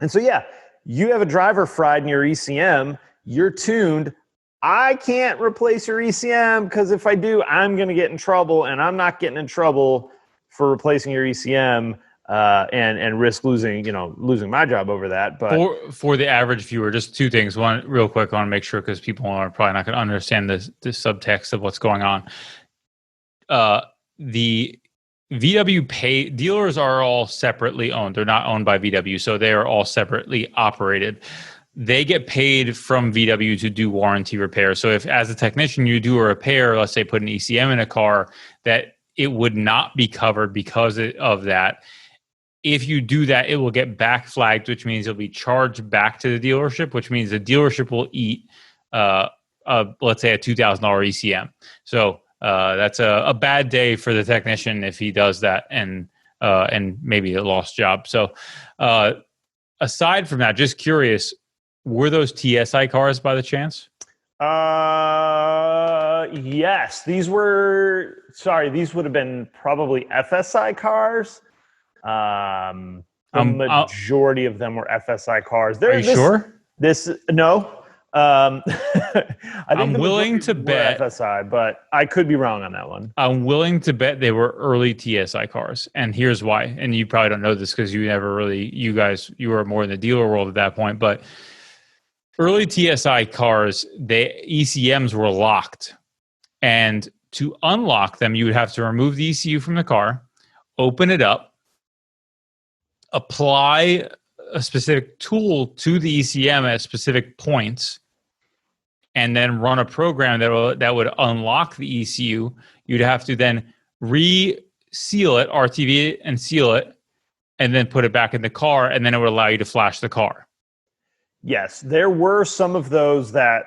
And so, yeah, you have a driver fried in your ECM, you're tuned. I can't replace your ECM because if I do, I'm going to get in trouble, and I'm not getting in trouble for replacing your ECM and risk losing my job over that. But for the average viewer, just two things. One, real quick, I want to make sure because people are probably not going to understand the subtext of what's going on. The VW dealers are all separately owned. They're not owned by VW, so they are all separately operated. They get paid from VW to do warranty repairs. So if as a technician you do a repair, let's say put an ECM in a car, that it would not be covered because of that. If you do that, it will get back flagged, which means it'll be charged back to the dealership, which means the dealership will eat, let's say, a $2,000 ECM. So that's a bad day for the technician if he does that and maybe a lost job. So aside from that, just curious, were those TSI cars by the chance? Yes. These would have been probably FSI cars. The majority of them were FSI cars. Are you sure? No. I think I'm willing to were bet. FSI, but I could be wrong on that one. I'm willing to bet they were early TSI cars, and here's why. And you probably don't know this because you were more in the dealer world at that point. But early TSI cars, ECMs were locked, and to unlock them, you would have to remove the ECU from the car, open it up, apply a specific tool to the ECM at specific points, and then run a program that would unlock the ECU. You'd have to then re-seal it, RTV it, and seal it, and then put it back in the car, and then it would allow you to flash the car. Yes, there were some of those that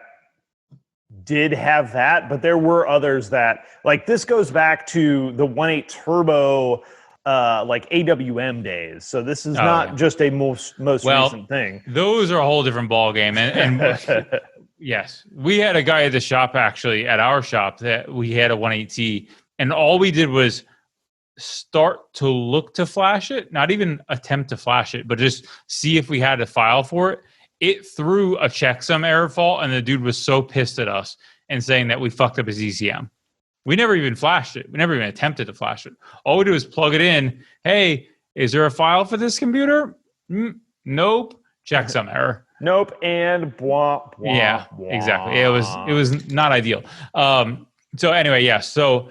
did have that, but there were others that, like, this goes back to the 1.8 turbo like AWM days. So this is not just a most recent thing. Those are a whole different ballgame. And yes, we had a guy at the shop, actually, at our shop, that we had a 1.8T, and all we did was start to look to flash it, not even attempt to flash it, but just see if we had a file for it. It threw a checksum error fault, and the dude was so pissed at us and saying that we fucked up his ECM. We never even flashed it. We never even attempted to flash it. All we do is plug it in. Hey, is there a file for this computer? Nope. Checksum error. Nope. And blah, blah, yeah, blah. Exactly. It was not ideal. So anyway, yeah. So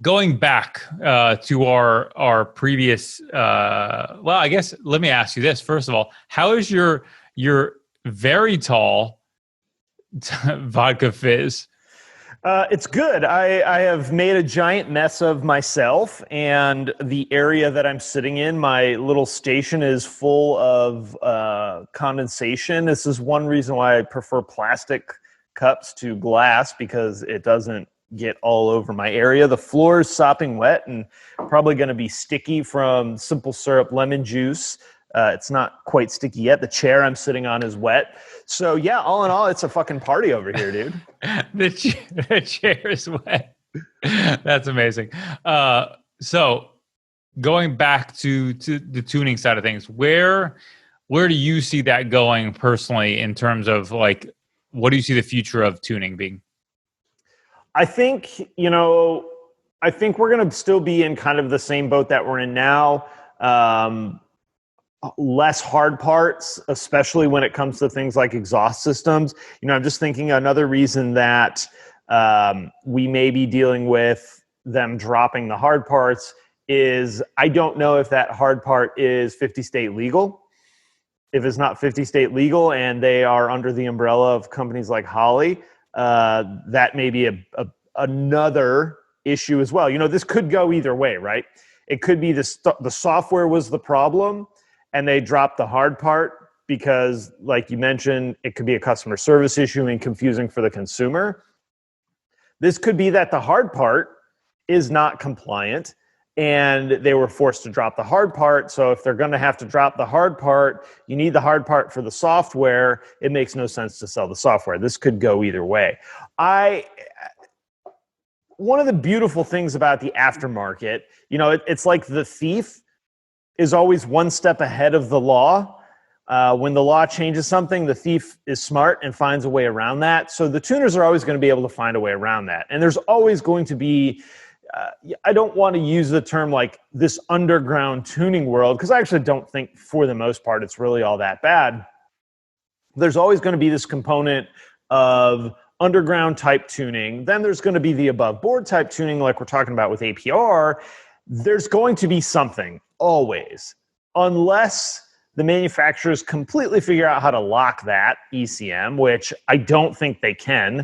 going back to our previous, well, I guess let me ask you this first of all: how is your very tall vodka fizz? It's good. I have made a giant mess of myself, and the area that I'm sitting in, my little station, is full of condensation. This is one reason why I prefer plastic cups to glass, because it doesn't get all over my area. The floor is sopping wet and probably going to be sticky from simple syrup lemon juice. It's not quite sticky yet. The chair I'm sitting on is wet. So yeah, all in all, it's a fucking party over here, dude. the chair is wet. That's amazing. So going back to the tuning side of things, where do you see that going personally in terms of, like, what do you see the future of tuning being? I think, we're going to still be in kind of the same boat that we're in now. Less hard parts, especially when it comes to things like exhaust systems. I'm just thinking another reason that we may be dealing with them dropping the hard parts is I don't know if that hard part is 50 state legal. If it's not 50 state legal and they are under the umbrella of companies like Holley, that may be another issue as well. This could go either way, right? It could be the software was the problem, and they dropped the hard part because, like you mentioned, it could be a customer service issue and confusing for the consumer. This could be that the hard part is not compliant and they were forced to drop the hard part. So if they're going to have to drop the hard part, you need the hard part for the software. It makes no sense to sell the software. This could go either way. One of the beautiful things about the aftermarket, it's like the thief is always one step ahead of the law. When the law changes something, the thief is smart and finds a way around that. So the tuners are always going to be able to find a way around that. And there's always going to be, I don't want to use the term like this underground tuning world, because I actually don't think for the most part it's really all that bad. There's always going to be this component of underground type tuning. Then there's going to be the above board type tuning like we're talking about with APR. There's going to be something. Always, unless the manufacturers completely figure out how to lock that ECM, which I don't think they can.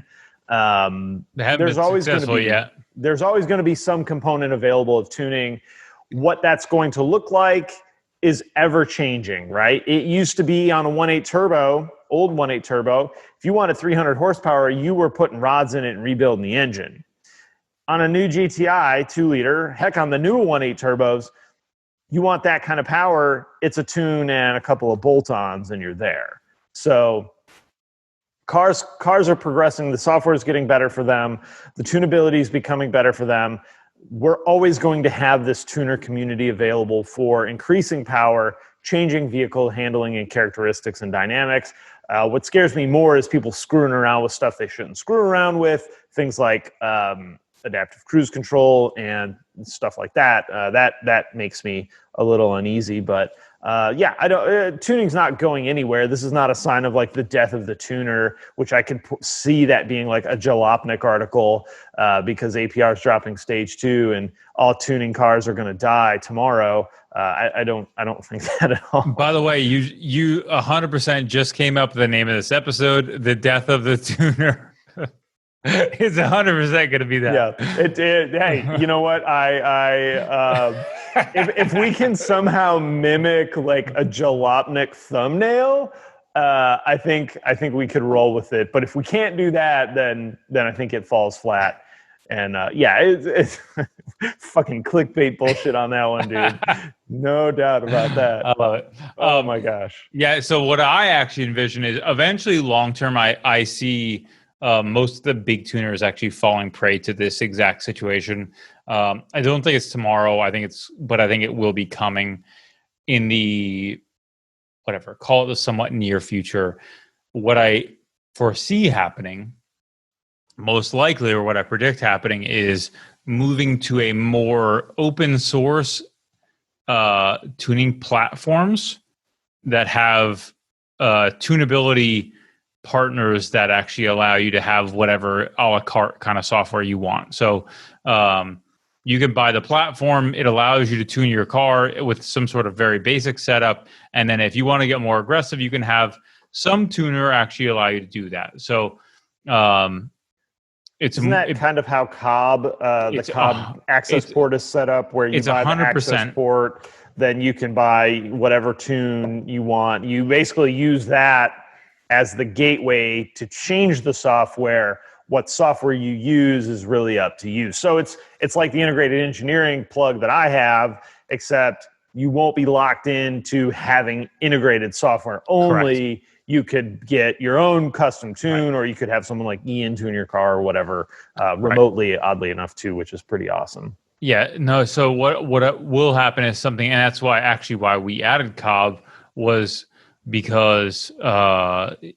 They haven't been successful yet. There's always going to be some component available of tuning. What that's going to look like is ever changing, right? It used to be on a 1.8 turbo, old 1.8 turbo. If you wanted 300 horsepower, you were putting rods in it and rebuilding the engine. On a new GTI 2-liter, heck, on the new 1.8 turbos, you want that kind of power, it's a tune and a couple of bolt-ons and you're there. So cars are progressing. The software is getting better for them. The tunability is becoming better for them. We're always going to have this tuner community available for increasing power, changing vehicle handling and characteristics and dynamics. What scares me more is people screwing around with stuff they shouldn't screw around with, things like adaptive cruise control and stuff like that. That makes me a little uneasy, but yeah, I don't. Tuning's not going anywhere. This is not a sign of like the death of the tuner, which I could see that being like a Jalopnik article because APR is dropping stage 2 and all tuning cars are going to die tomorrow. I don't think that at all. By the way, you 100% just came up with the name of this episode, "The Death of the Tuner." It's 100% going to be that. Yeah. Hey, you know what? If we can somehow mimic like a Jalopnik thumbnail, I think we could roll with it. But if we can't do that, then I think it falls flat. And yeah, it's fucking clickbait bullshit on that one, dude. No doubt about that. I love it. Oh my gosh. Yeah. So what I actually envision is eventually long term, I see most of the big tuners actually falling prey to this exact situation. I don't think it's tomorrow. I think it will be coming in the call it the somewhat near future. What I foresee happening, most likely, or what I predict happening, is moving to a more open source tuning platforms that have tunability partners that actually allow you to have whatever a la carte kind of software you want. So you can buy the platform. It allows you to tune your car with some sort of very basic setup. And then if you want to get more aggressive, you can have some tuner actually allow you to do that. So isn't that kind of how Cobb, the Cobb access port is set up, where you buy 100%. The access port, then you can buy whatever tune you want. You basically use that as the gateway to change the software. What software you use is really up to you. So it's like the integrated engineering plug that I have, except you won't be locked into having integrated software only. Correct. You could get your own custom tune, or you could have someone like Ian tune your car or whatever remotely, oddly enough, too, which is pretty awesome. Yeah, no. So what will happen is something, and that's why we added Cobb was because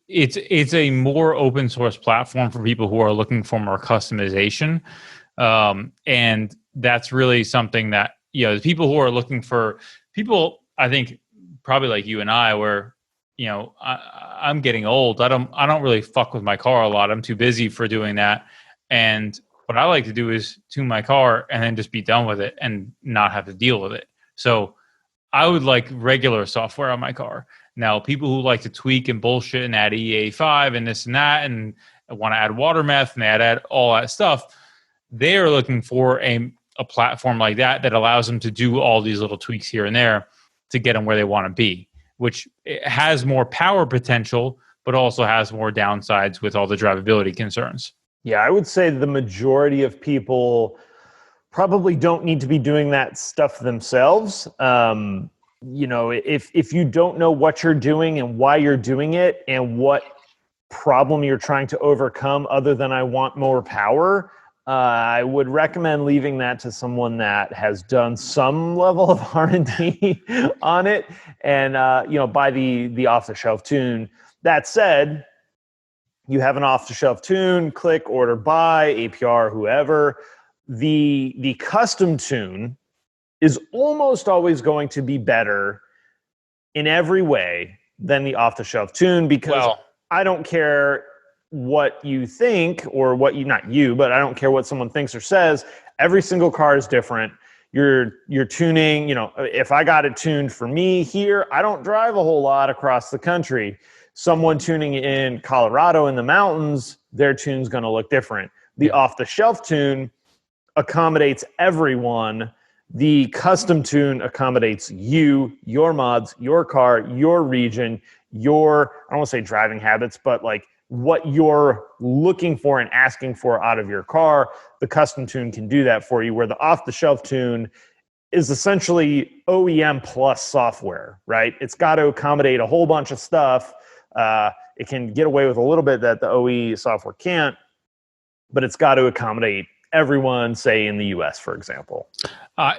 it's a more open source platform for people who are looking for more customization, and that's really something that the people who are looking for people, I think probably like you and I, where I'm getting old. I don't really fuck with my car a lot. I'm too busy for doing that. And what I like to do is tune my car and then just be done with it and not have to deal with it. So I would like regular software on my car. Now, people who like to tweak and bullshit and add EA5 and this and that and want to add water meth and add all that stuff, they are looking for a platform like that allows them to do all these little tweaks here and there to get them where they want to be, which has more power potential, but also has more downsides with all the drivability concerns. Yeah, I would say the majority of people probably don't need to be doing that stuff themselves. If you don't know what you're doing and why you're doing it and what problem you're trying to overcome other than I want more power, I would recommend leaving that to someone that has done some level of R&D on it and, buy the off-the-shelf tune. That said, you have an off-the-shelf tune, click, order, buy, APR, whoever. The custom tune is almost always going to be better in every way than the off-the-shelf tune because I don't care what you think or not you, but I don't care what someone thinks or says. Every single car is different. You're tuning, if I got it tuned for me here, I don't drive a whole lot across the country. Someone tuning in Colorado in the mountains, their tune's going to look different. The off-the-shelf tune accommodates everyone. The custom tune accommodates you, your mods, your car, your region, I don't want to say driving habits, but like what you're looking for and asking for out of your car. The custom tune can do that for you, where the off-the-shelf tune is essentially OEM plus software, right? It's got to accommodate a whole bunch of stuff. It can get away with a little bit that the OE software can't, but it's got to accommodate everyone, say in the US, for example.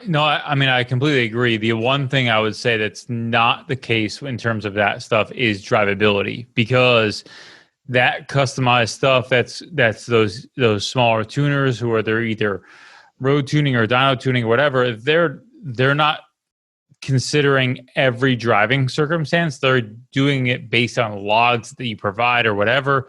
No, I mean, I completely agree. The one thing I would say that's not the case in terms of that stuff is drivability, because that customized stuff, that's those smaller tuners who are they're either road tuning or dyno tuning or whatever, they're not considering every driving circumstance. They're doing it based on logs that you provide or whatever.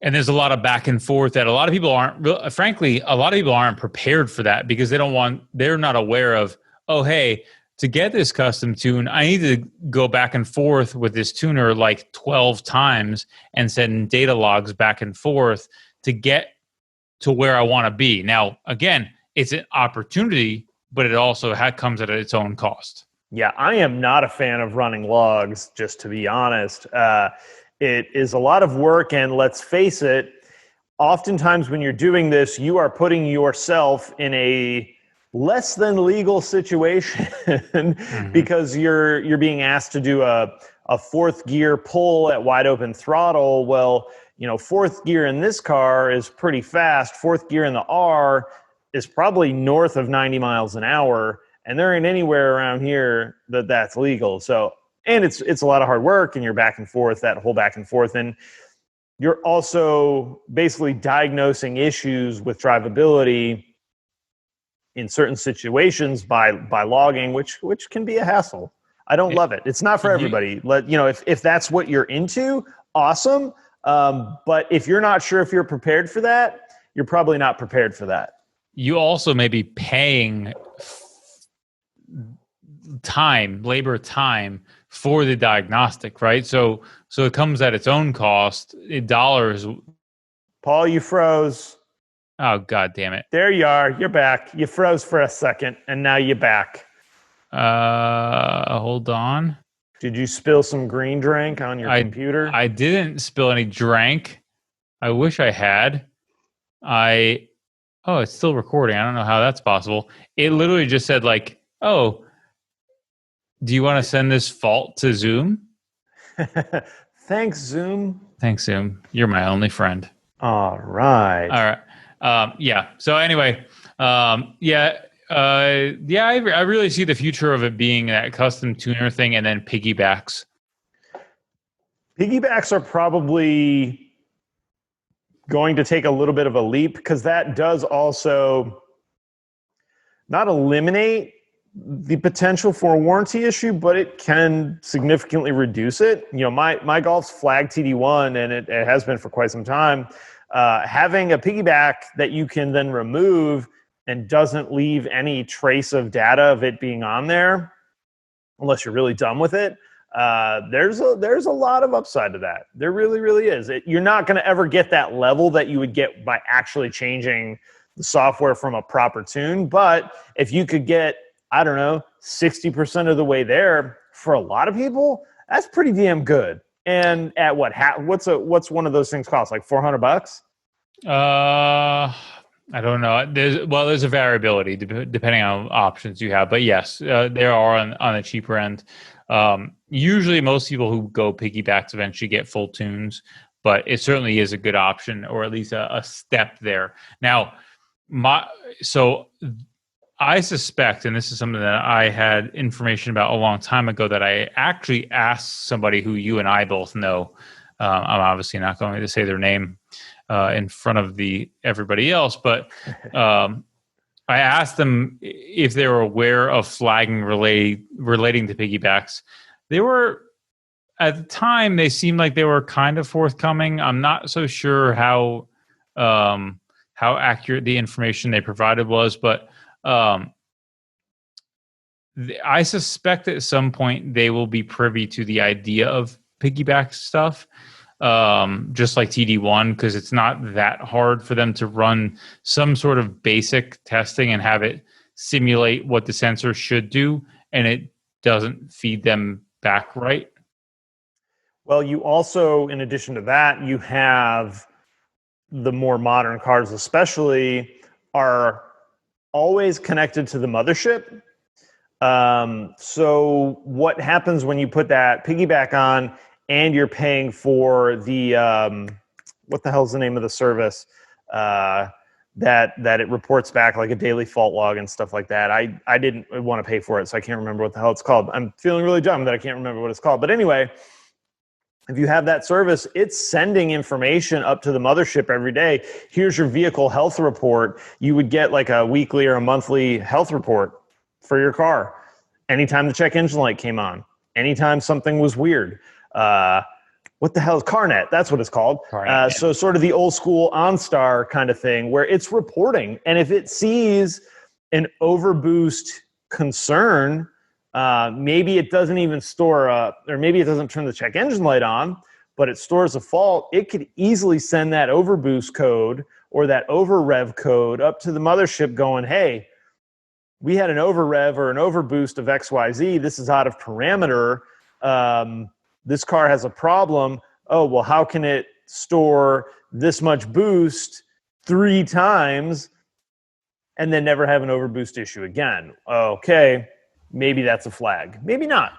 And there's a lot of back and forth that a lot of people aren't, frankly, a lot of people aren't prepared for that, because they're not aware of, oh, hey, to get this custom tune, I need to go back and forth with this tuner like 12 times and send data logs back and forth to get to where I want to be. Now, again, it's an opportunity, but it also comes at its own cost. Yeah, I am not a fan of running logs, just to be honest. It is a lot of work, and let's face it, oftentimes when you're doing this, you are putting yourself in a less than legal situation because you're being asked to do a fourth gear pull at wide open throttle. Well, fourth gear in this car is pretty fast. Fourth gear in the R is probably north of 90 miles an hour, and there ain't anywhere around here that's legal. So, and it's a lot of hard work, and you're back and forth, that whole back and forth, and you're also basically diagnosing issues with drivability in certain situations by logging, which can be a hassle. I don't love it. It's not for everybody. If that's what you're into, awesome. But if you're not sure if you're prepared for that, you're probably not prepared for that. You also may be paying labor time for the diagnostic, right? So it comes at its own cost in dollars. Paul, you froze. Oh, God damn it. There you are. You're back. You froze for a second, and now you're back. Hold on. Did you spill some green drink on your computer? I didn't spill any drink. I wish I had. Oh, it's still recording. I don't know how that's possible. It literally just said like, oh, do you want to send this fault to Zoom? Thanks, Zoom. Thanks, Zoom. You're my only friend. All right. Yeah. So anyway, I really see the future of it being that custom tuner thing, and then piggybacks. Piggybacks are probably going to take a little bit of a leap, because that does also not eliminate the potential for a warranty issue, but it can significantly reduce it. My Golf's flagged TD1, and it has been for quite some time. Having a piggyback that you can then remove and doesn't leave any trace of data of it being on there, unless you're really done with it, there's a lot of upside to that. There really, really is. You're not going to ever get that level that you would get by actually changing the software from a proper tune. But if you could get, 60% of the way there, for a lot of people, that's pretty damn good. And at what's one of those things cost? Like $400? I don't know. There's a variability depending on options you have, but yes, there are on the cheaper end. Usually, most people who go piggybacks eventually get full tunes, but it certainly is a good option, or at least a step there. Now, I suspect, and this is something that I had information about a long time ago, that I actually asked somebody who you and I both know. I'm obviously not going to say their name in front of everybody else, but I asked them if they were aware of flagging relating to piggybacks. They were, at the time, they seemed like they were kind of forthcoming. I'm not so sure how accurate the information they provided was, but I suspect at some point they will be privy to the idea of piggyback stuff, just like TD1, because it's not that hard for them to run some sort of basic testing and have it simulate what the sensor should do, and it doesn't feed them back right. Well, you also, in addition to that, you have the more modern cars especially are always connected to the mothership. So what happens when you put that piggyback on and you're paying for the, what the hell's the name of the service? that it reports back like a daily fault log and stuff like that. I didn't want to pay for it, so I can't remember what the hell it's called. I'm feeling really dumb that I can't remember what it's called. But anyway, if you have that service, it's sending information up to the mothership every day. Here's your vehicle health report. You would get like a weekly or a monthly health report for your car. Anytime the check engine light came on, anytime something was weird. What the hell is CarNet? That's what it's called. So sort of the old school OnStar kind of thing where it's reporting. And if it sees an overboost concern, maybe it doesn't even store or maybe it doesn't turn the check engine light on, but it stores a fault. It could easily send that overboost code or that over rev code up to the mothership going, hey, we had an over rev or an overboost of XYZ. This is out of parameter. This car has a problem. Oh, well, how can it store this much boost 3 times and then never have an overboost issue again? Okay, maybe that's a flag. Maybe not.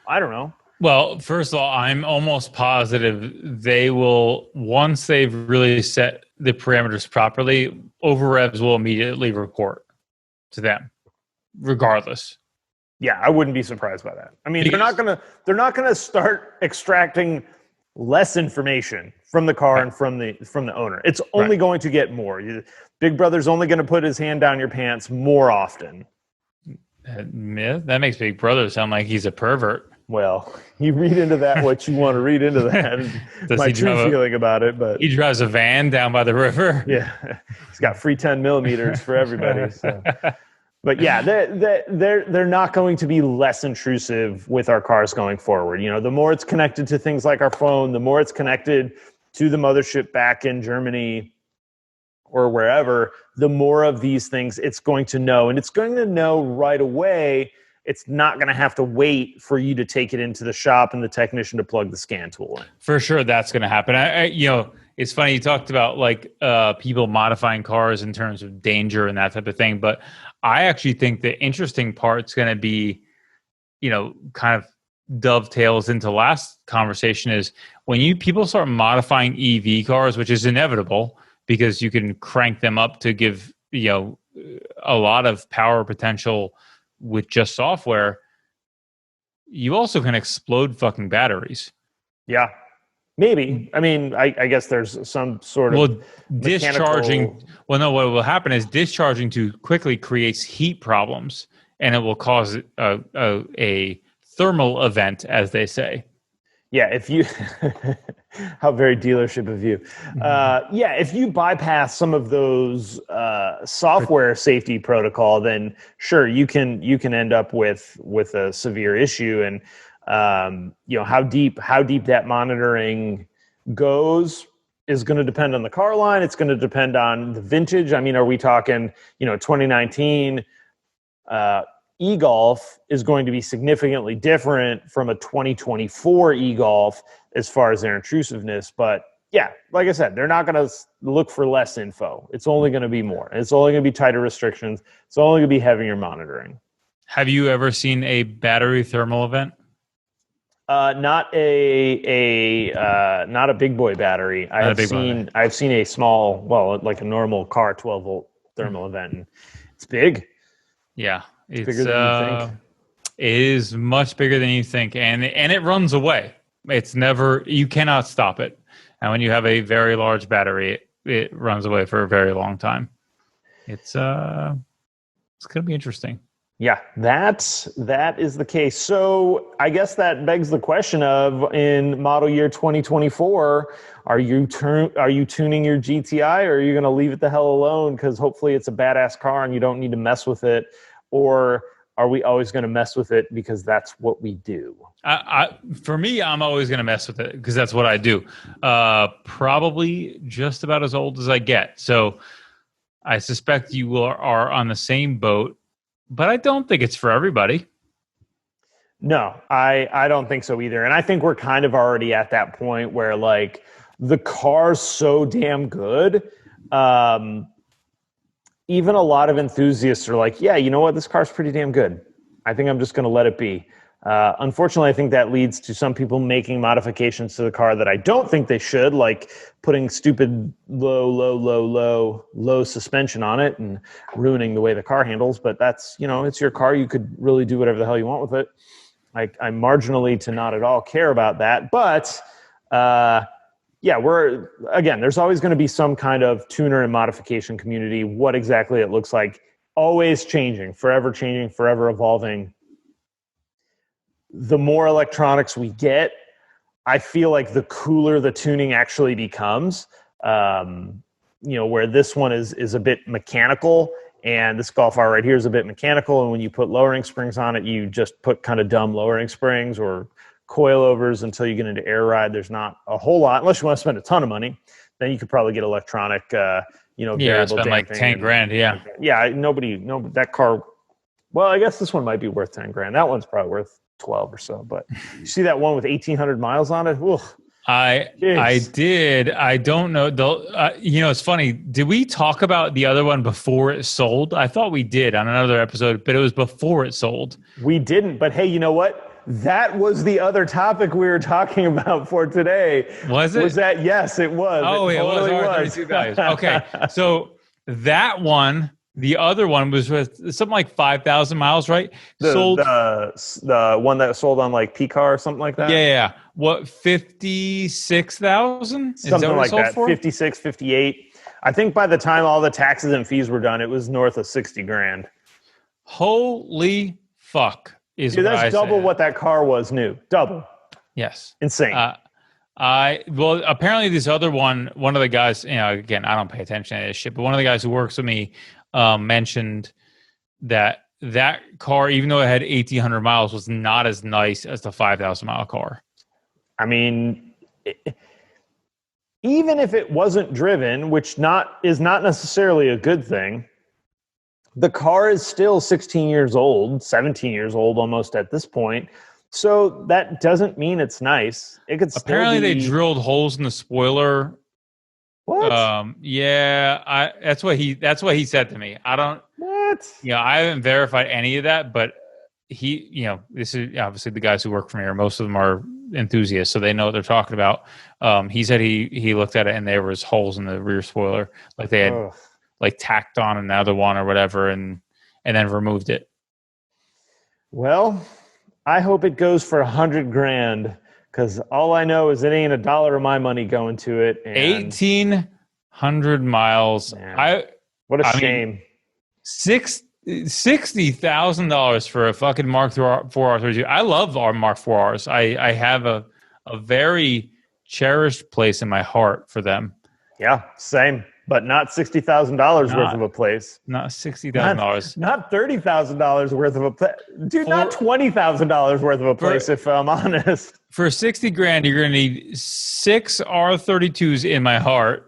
I don't know. Well, first of all, I'm almost positive they will, once they've really set the parameters properly, over revs will immediately report to them, regardless. Yeah, I wouldn't be surprised by that. I mean, they're not gonna start extracting less information from the car and from the owner. It's only going to get more. Big Brother's only going to put his hand down your pants more often. That makes Big Brother sound like he's a pervert. Well, you read into that what you want to read into that. My true feeling about it, but he drives a van down by the river. Yeah, he's got free 10 millimeters for everybody. So. But yeah, they're not going to be less intrusive with our cars going forward. You know, the more it's connected to things like our phone, the more it's connected to the mothership back in Germany or wherever, the more of these things it's going to know. And it's going to know right away. It's not going to have to wait for you to take it into the shop and the technician to plug the scan tool in. For sure, that's going to happen. It's funny you talked about like people modifying cars in terms of danger and that type of thing, but I actually think the interesting part's going to be, kind of dovetails into last conversation is when people start modifying EV cars, which is inevitable because you can crank them up to give, a lot of power potential with just software. You also can explode fucking batteries. Yeah. Maybe. I mean, I guess there's some sort of discharging. Well, no, what will happen is discharging too quickly creates heat problems, and it will cause a thermal event, as they say. Yeah, if you how very dealership of you. If you bypass some of those software safety protocol, then sure you can end up with a severe issue. And how deep that monitoring goes is going to depend on the car line. It's going to depend on the vintage. I mean, are we talking, 2019 e-Golf is going to be significantly different from a 2024 e-Golf as far as their intrusiveness. But yeah, like I said, they're not going to look for less info. It's only going to be more. It's only going to be tighter restrictions. It's only going to be heavier monitoring. Have you ever seen a battery thermal event? Not a big boy battery. I've seen a small, like a normal car 12 volt thermal event. And it's big. Yeah, it's bigger than you think. It is much bigger than you think, and it runs away. You cannot stop it. And when you have a very large battery, it runs away for a very long time. It's going to be interesting. Yeah, that is the case. So I guess that begs the question of, in model year 2024, are you tuning your GTI, or are you going to leave it the hell alone because hopefully it's a badass car and you don't need to mess with it? Or are we always going to mess with it because that's what we do? For me, I'm always going to mess with it because that's what I do. Probably just about as old as I get. So I suspect you are on the same boat. But I don't think it's for everybody. No, I don't think so either. And I think we're kind of already at that point where, like, the car's so damn good. Even a lot of enthusiasts are like, yeah, you know what? This car's pretty damn good. I think I'm just going to let it be. Unfortunately, I think that leads to some people making modifications to the car that I don't think they should, like putting stupid low suspension on it and ruining the way the car handles. But that's, it's your car. You could really do whatever the hell you want with it. I marginally to not at all care about that. But there's always going to be some kind of tuner and modification community. What exactly it looks like, always changing, forever evolving. The more electronics we get, I feel like the cooler the tuning actually becomes. Where this one is a bit mechanical, and this Golf R right here is a bit mechanical. And when you put lowering springs on it, you just put kind of dumb lowering springs or coilovers until you get into air ride. There's not a whole lot, unless you want to spend a ton of money. Then you could probably get electronic, variable spend like 10 grand. Yeah. Yeah. That car. Well, I guess this one might be worth 10 grand. That one's probably worth 12 or so, but you see that one with 1,800 miles on it? Ooh, I did. I don't know. It's funny. Did we talk about the other one before it sold? I thought we did on another episode, but it was before it sold. We didn't, but hey, you know what? That was the other topic we were talking about for today. Was it? Was that? Yes, it was. Oh, it totally was. R32 values. Okay. So that one, the other one was with something like 5,000 miles, right? The one that sold on like PCAR or something like that? Yeah. What, 56,000? Something like that. 56, 58. I think by the time all the taxes and fees were done, it was north of 60 grand. Holy fuck. That's double what that car was new. Double. Yes. Insane. Apparently this other one of the guys, again, I don't pay attention to this shit, but one of the guys who works with me mentioned that car, even though it had 1,800 miles, was not as nice as the 5,000 mile car. I mean, even if it wasn't driven, which is not necessarily a good thing, the car is still 16 years old, 17 years old almost at this point. So that doesn't mean it's nice. It could apparently they drilled holes in the spoiler. What? That's what he said to me. I don't. What? I haven't verified any of that, but he, this is obviously the guys who work for me, or most of them are enthusiasts, so they know what they're talking about. He said he looked at it and there was holes in the rear spoiler, like they had like tacked on another one or whatever, and then removed it. Well, I hope it goes for 100 grand, because all I know is it ain't a dollar of my money going to it. 1,800 miles. Man, what a shame. $60,000 for a fucking Mark IV R32. I love our Mark IVs. I have a very cherished place in my heart for them. Yeah, same. But not $60,000 worth of a place. Not $60,000. Not $30,000 worth of a place. Dude, not $20,000 worth of a place, if I'm honest. For 60 grand, you're going to need 6 R32s in my heart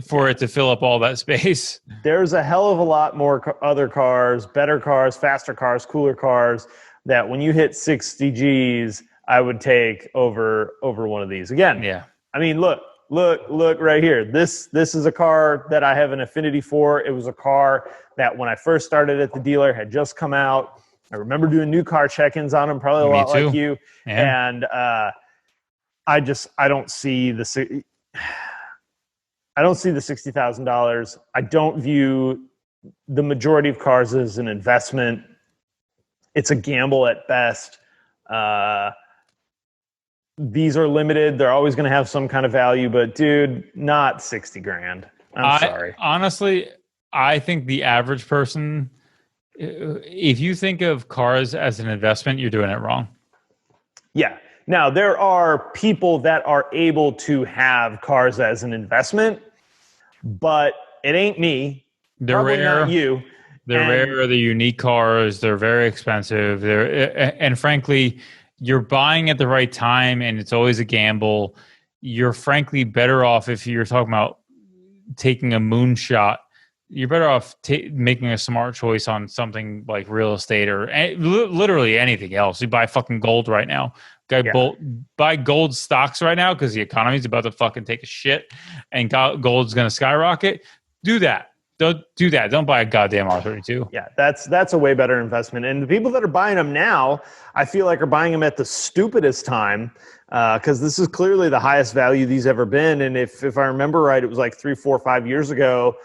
for it to fill up all that space. There's a hell of a lot more other cars, better cars, faster cars, cooler cars, that when you hit 60 Gs, I would take over one of these. Again, yeah. I mean, look right here. This is a car that I have an affinity for. It was a car that when I first started at the dealer had just come out. I remember doing new car check-ins on them, probably a lot like you. Yeah. And I don't see the $60,000. I don't view the majority of cars as an investment. It's a gamble at best. These are limited. They're always going to have some kind of value, but dude, not 60 grand. I'm sorry. Honestly, I think the average person, if you think of cars as an investment, you're doing it wrong. Yeah. Now, there are people that are able to have cars as an investment, but it ain't me. They're probably rare. Not you. They're rare. They're unique cars. They're very expensive. And frankly, you're buying at the right time, and it's always a gamble. You're frankly better off if you're talking about taking a moonshot. You're better off making a smart choice on something like real estate or literally anything else. You buy fucking gold right now. Buy gold stocks right now because the economy is about to fucking take a shit and gold's going to skyrocket. Do that. Don't do that. Don't buy a goddamn R32. Yeah, that's a way better investment. And the people that are buying them now, I feel like are buying them at the stupidest time because this is clearly the highest value these ever been. And if I remember right, it was like 3, 4, 5 years ago.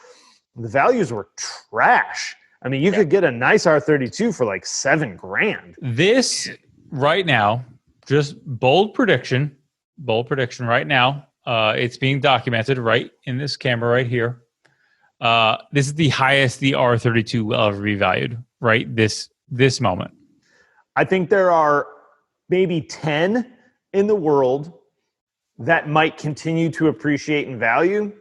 The values were trash. I mean, you could get a nice R32 for like $7,000. This right now, just bold prediction right now. It's being documented right in this camera right here. This is the highest the R32 will ever be valued, right? This moment. I think there are maybe 10 in the world that might continue to appreciate in value.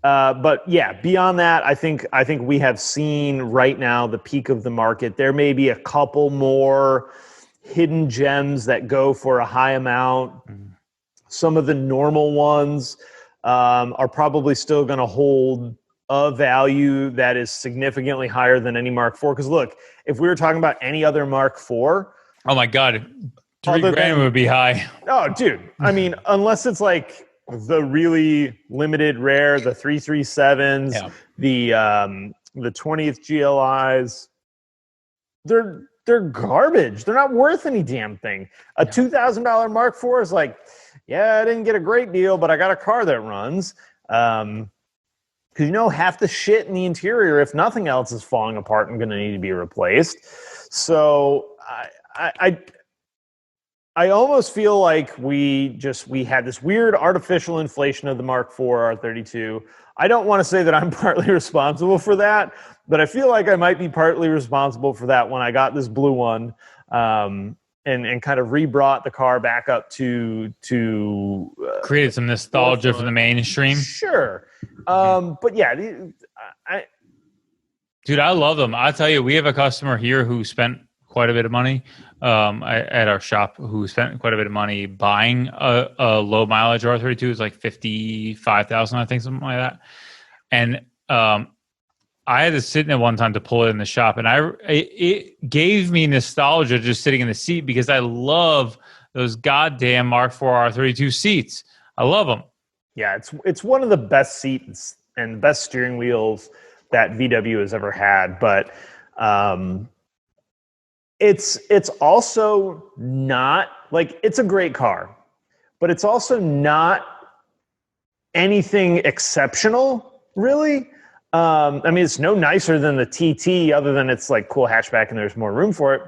But yeah, beyond that, I think we have seen right now the peak of the market. There may be a couple more hidden gems that go for a high amount. Some of the normal ones are probably still going to hold a value that is significantly higher than any Mark IV. Because look, if we were talking about any other Mark IV, oh my God, $3,000 would be high. Oh, dude. I mean, unless it's like the really limited rare, the 337s, the 20th GLIs, they're garbage. They're not worth any damn thing. A $2,000 Mark IV is like, yeah, I didn't get a great deal, but I got a car that runs. Because half the shit in the interior, if nothing else, is falling apart and going to need to be replaced. So I almost feel like we had this weird artificial inflation of the Mark IV R32. I don't want to say that I'm partly responsible for that, but I feel like I might be partly responsible for that when I got this blue one and kind of rebrought the car back up to created some nostalgia for the mainstream. Sure. But yeah, dude, I love them. I'll tell you, we have a customer here who spent quite a bit of money at our shop who spent quite a bit of money buying a low mileage R32. It's like 55,000, I think, something like that. And I had to sit in it one time to pull it in the shop, and it gave me nostalgia just sitting in the seat because I love those goddamn Mark IV R32 seats. I love them. Yeah, it's one of the best seats and best steering wheels that VW has ever had, but it's also not like, it's a great car, but it's also not anything exceptional, really. I mean, it's no nicer than the TT other than it's like cool hatchback and there's more room for it.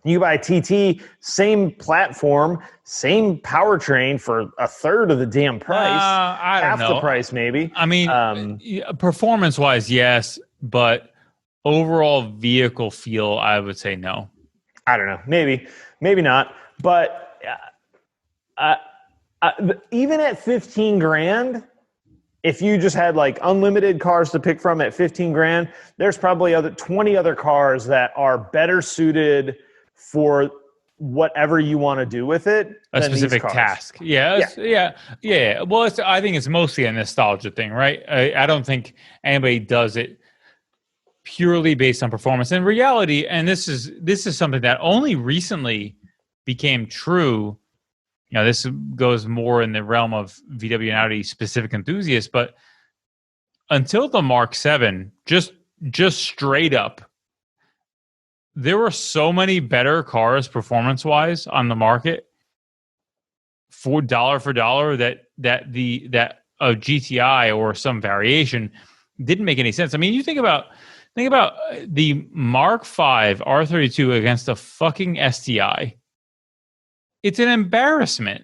You buy a TT, same platform, same powertrain for a third of the damn price. I don't know. Half the price, maybe. I mean, performance-wise, yes, but overall vehicle feel, I would say no. I don't know. Maybe not. But even at $15,000, if you just had like unlimited cars to pick from at $15,000, there's probably 20 other cars that are better suited for whatever you want to do with it. A specific task. Yeah. Well, I think it's mostly a nostalgia thing, right? I don't think anybody does it purely based on performance. In reality, and this is something that only recently became true. This goes more in the realm of VW and Audi specific enthusiasts, but until the Mark VII, just straight up, there were so many better cars performance-wise on the market for dollar that a GTI or some variation didn't make any sense. I mean, you think about the Mark V R32 against a fucking STI. It's an embarrassment.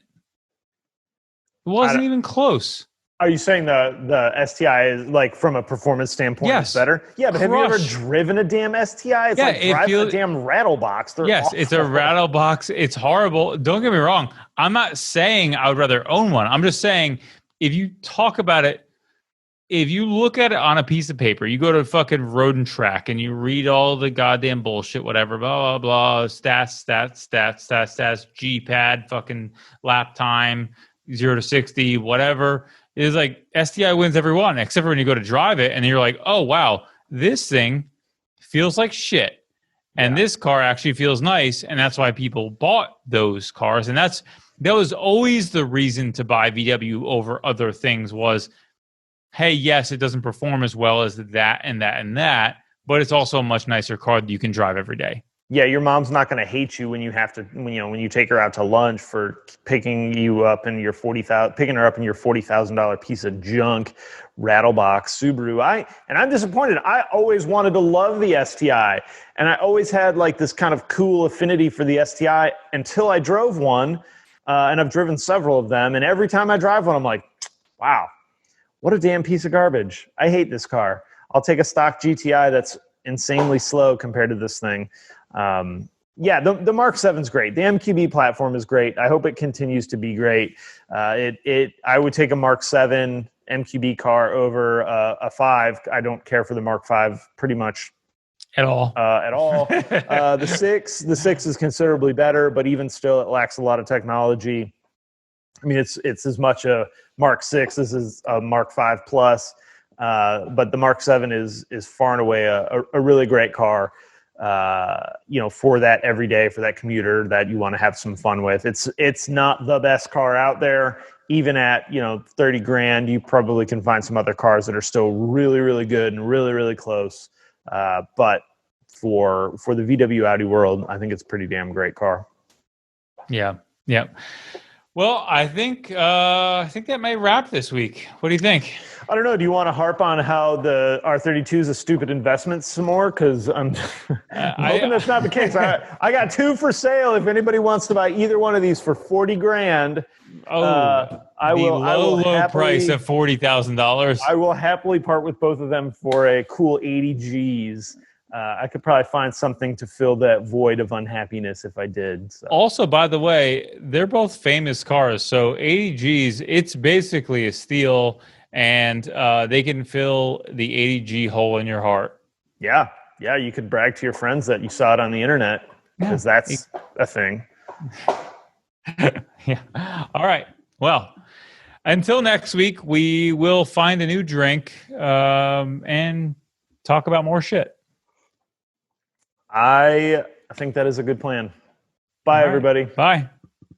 It wasn't even close. Are you saying the STI is like from a performance standpoint is better? Yeah, but have you ever driven a damn STI? It's like driving a damn rattle box. They're awful. It's a rattle box. It's horrible. Don't get me wrong. I'm not saying I would rather own one. I'm just saying if you talk about it, if you look at it on a piece of paper, you go to fucking Road and Track and you read all the goddamn bullshit, whatever, blah, blah, blah, stats, G-pad, fucking lap time, 0 to 60, whatever. It's like STI wins every one, except for when you go to drive it and you're like, oh, wow, this thing feels like shit. And this car actually feels nice. And that's why people bought those cars. And that was always the reason to buy VW over other things was hey, yes, it doesn't perform as well as that and that and that, but it's also a much nicer car that you can drive every day. Yeah, your mom's not going to hate you when you have to, when you take her out to lunch for picking her up in your $40,000 piece of junk rattlebox Subaru. I'm disappointed. I always wanted to love the STI, and I always had like this kind of cool affinity for the STI until I drove one, and I've driven several of them, and every time I drive one, I'm like, wow, what a damn piece of garbage. I hate this car. I'll take a stock GTI that's insanely slow compared to this thing. The Mark 7's great. The MQB platform is great. I hope it continues to be great. I would take a Mark 7 MQB car over a 5. I don't care for the Mark 5 pretty much at all. The 6 is considerably better, but even still, it lacks a lot of technology. I mean, it's as much a Mark 6 as is a Mark 5 Plus, but the Mark 7 is far and away a really great car. For that every day, for that commuter that you want to have some fun with. It's not the best car out there. Even at, $30,000, you probably can find some other cars that are still really, really good and really, really close. But for the VW Audi world, I think it's a pretty damn great car. Yeah. Yeah. Well, I think that may wrap this week. What do you think? I don't know. Do you want to harp on how the R32 is a stupid investment some more? Because I'm hoping that's not the case. I got 2 for sale. If anybody wants to buy either one of these for $40,000, I will low price of $40,000. I will happily part with both of them for a cool 80 G's. I could probably find something to fill that void of unhappiness if I did. So. Also, by the way, they're both famous cars. So 80 G's, it's basically a steal, and they can fill the 80 G hole in your heart. Yeah. Yeah, you could brag to your friends that you saw it on the internet, because that's a thing. Yeah. All right. Well, until next week, we will find a new drink and talk about more shit. I think that is a good plan. Bye, everybody. Bye.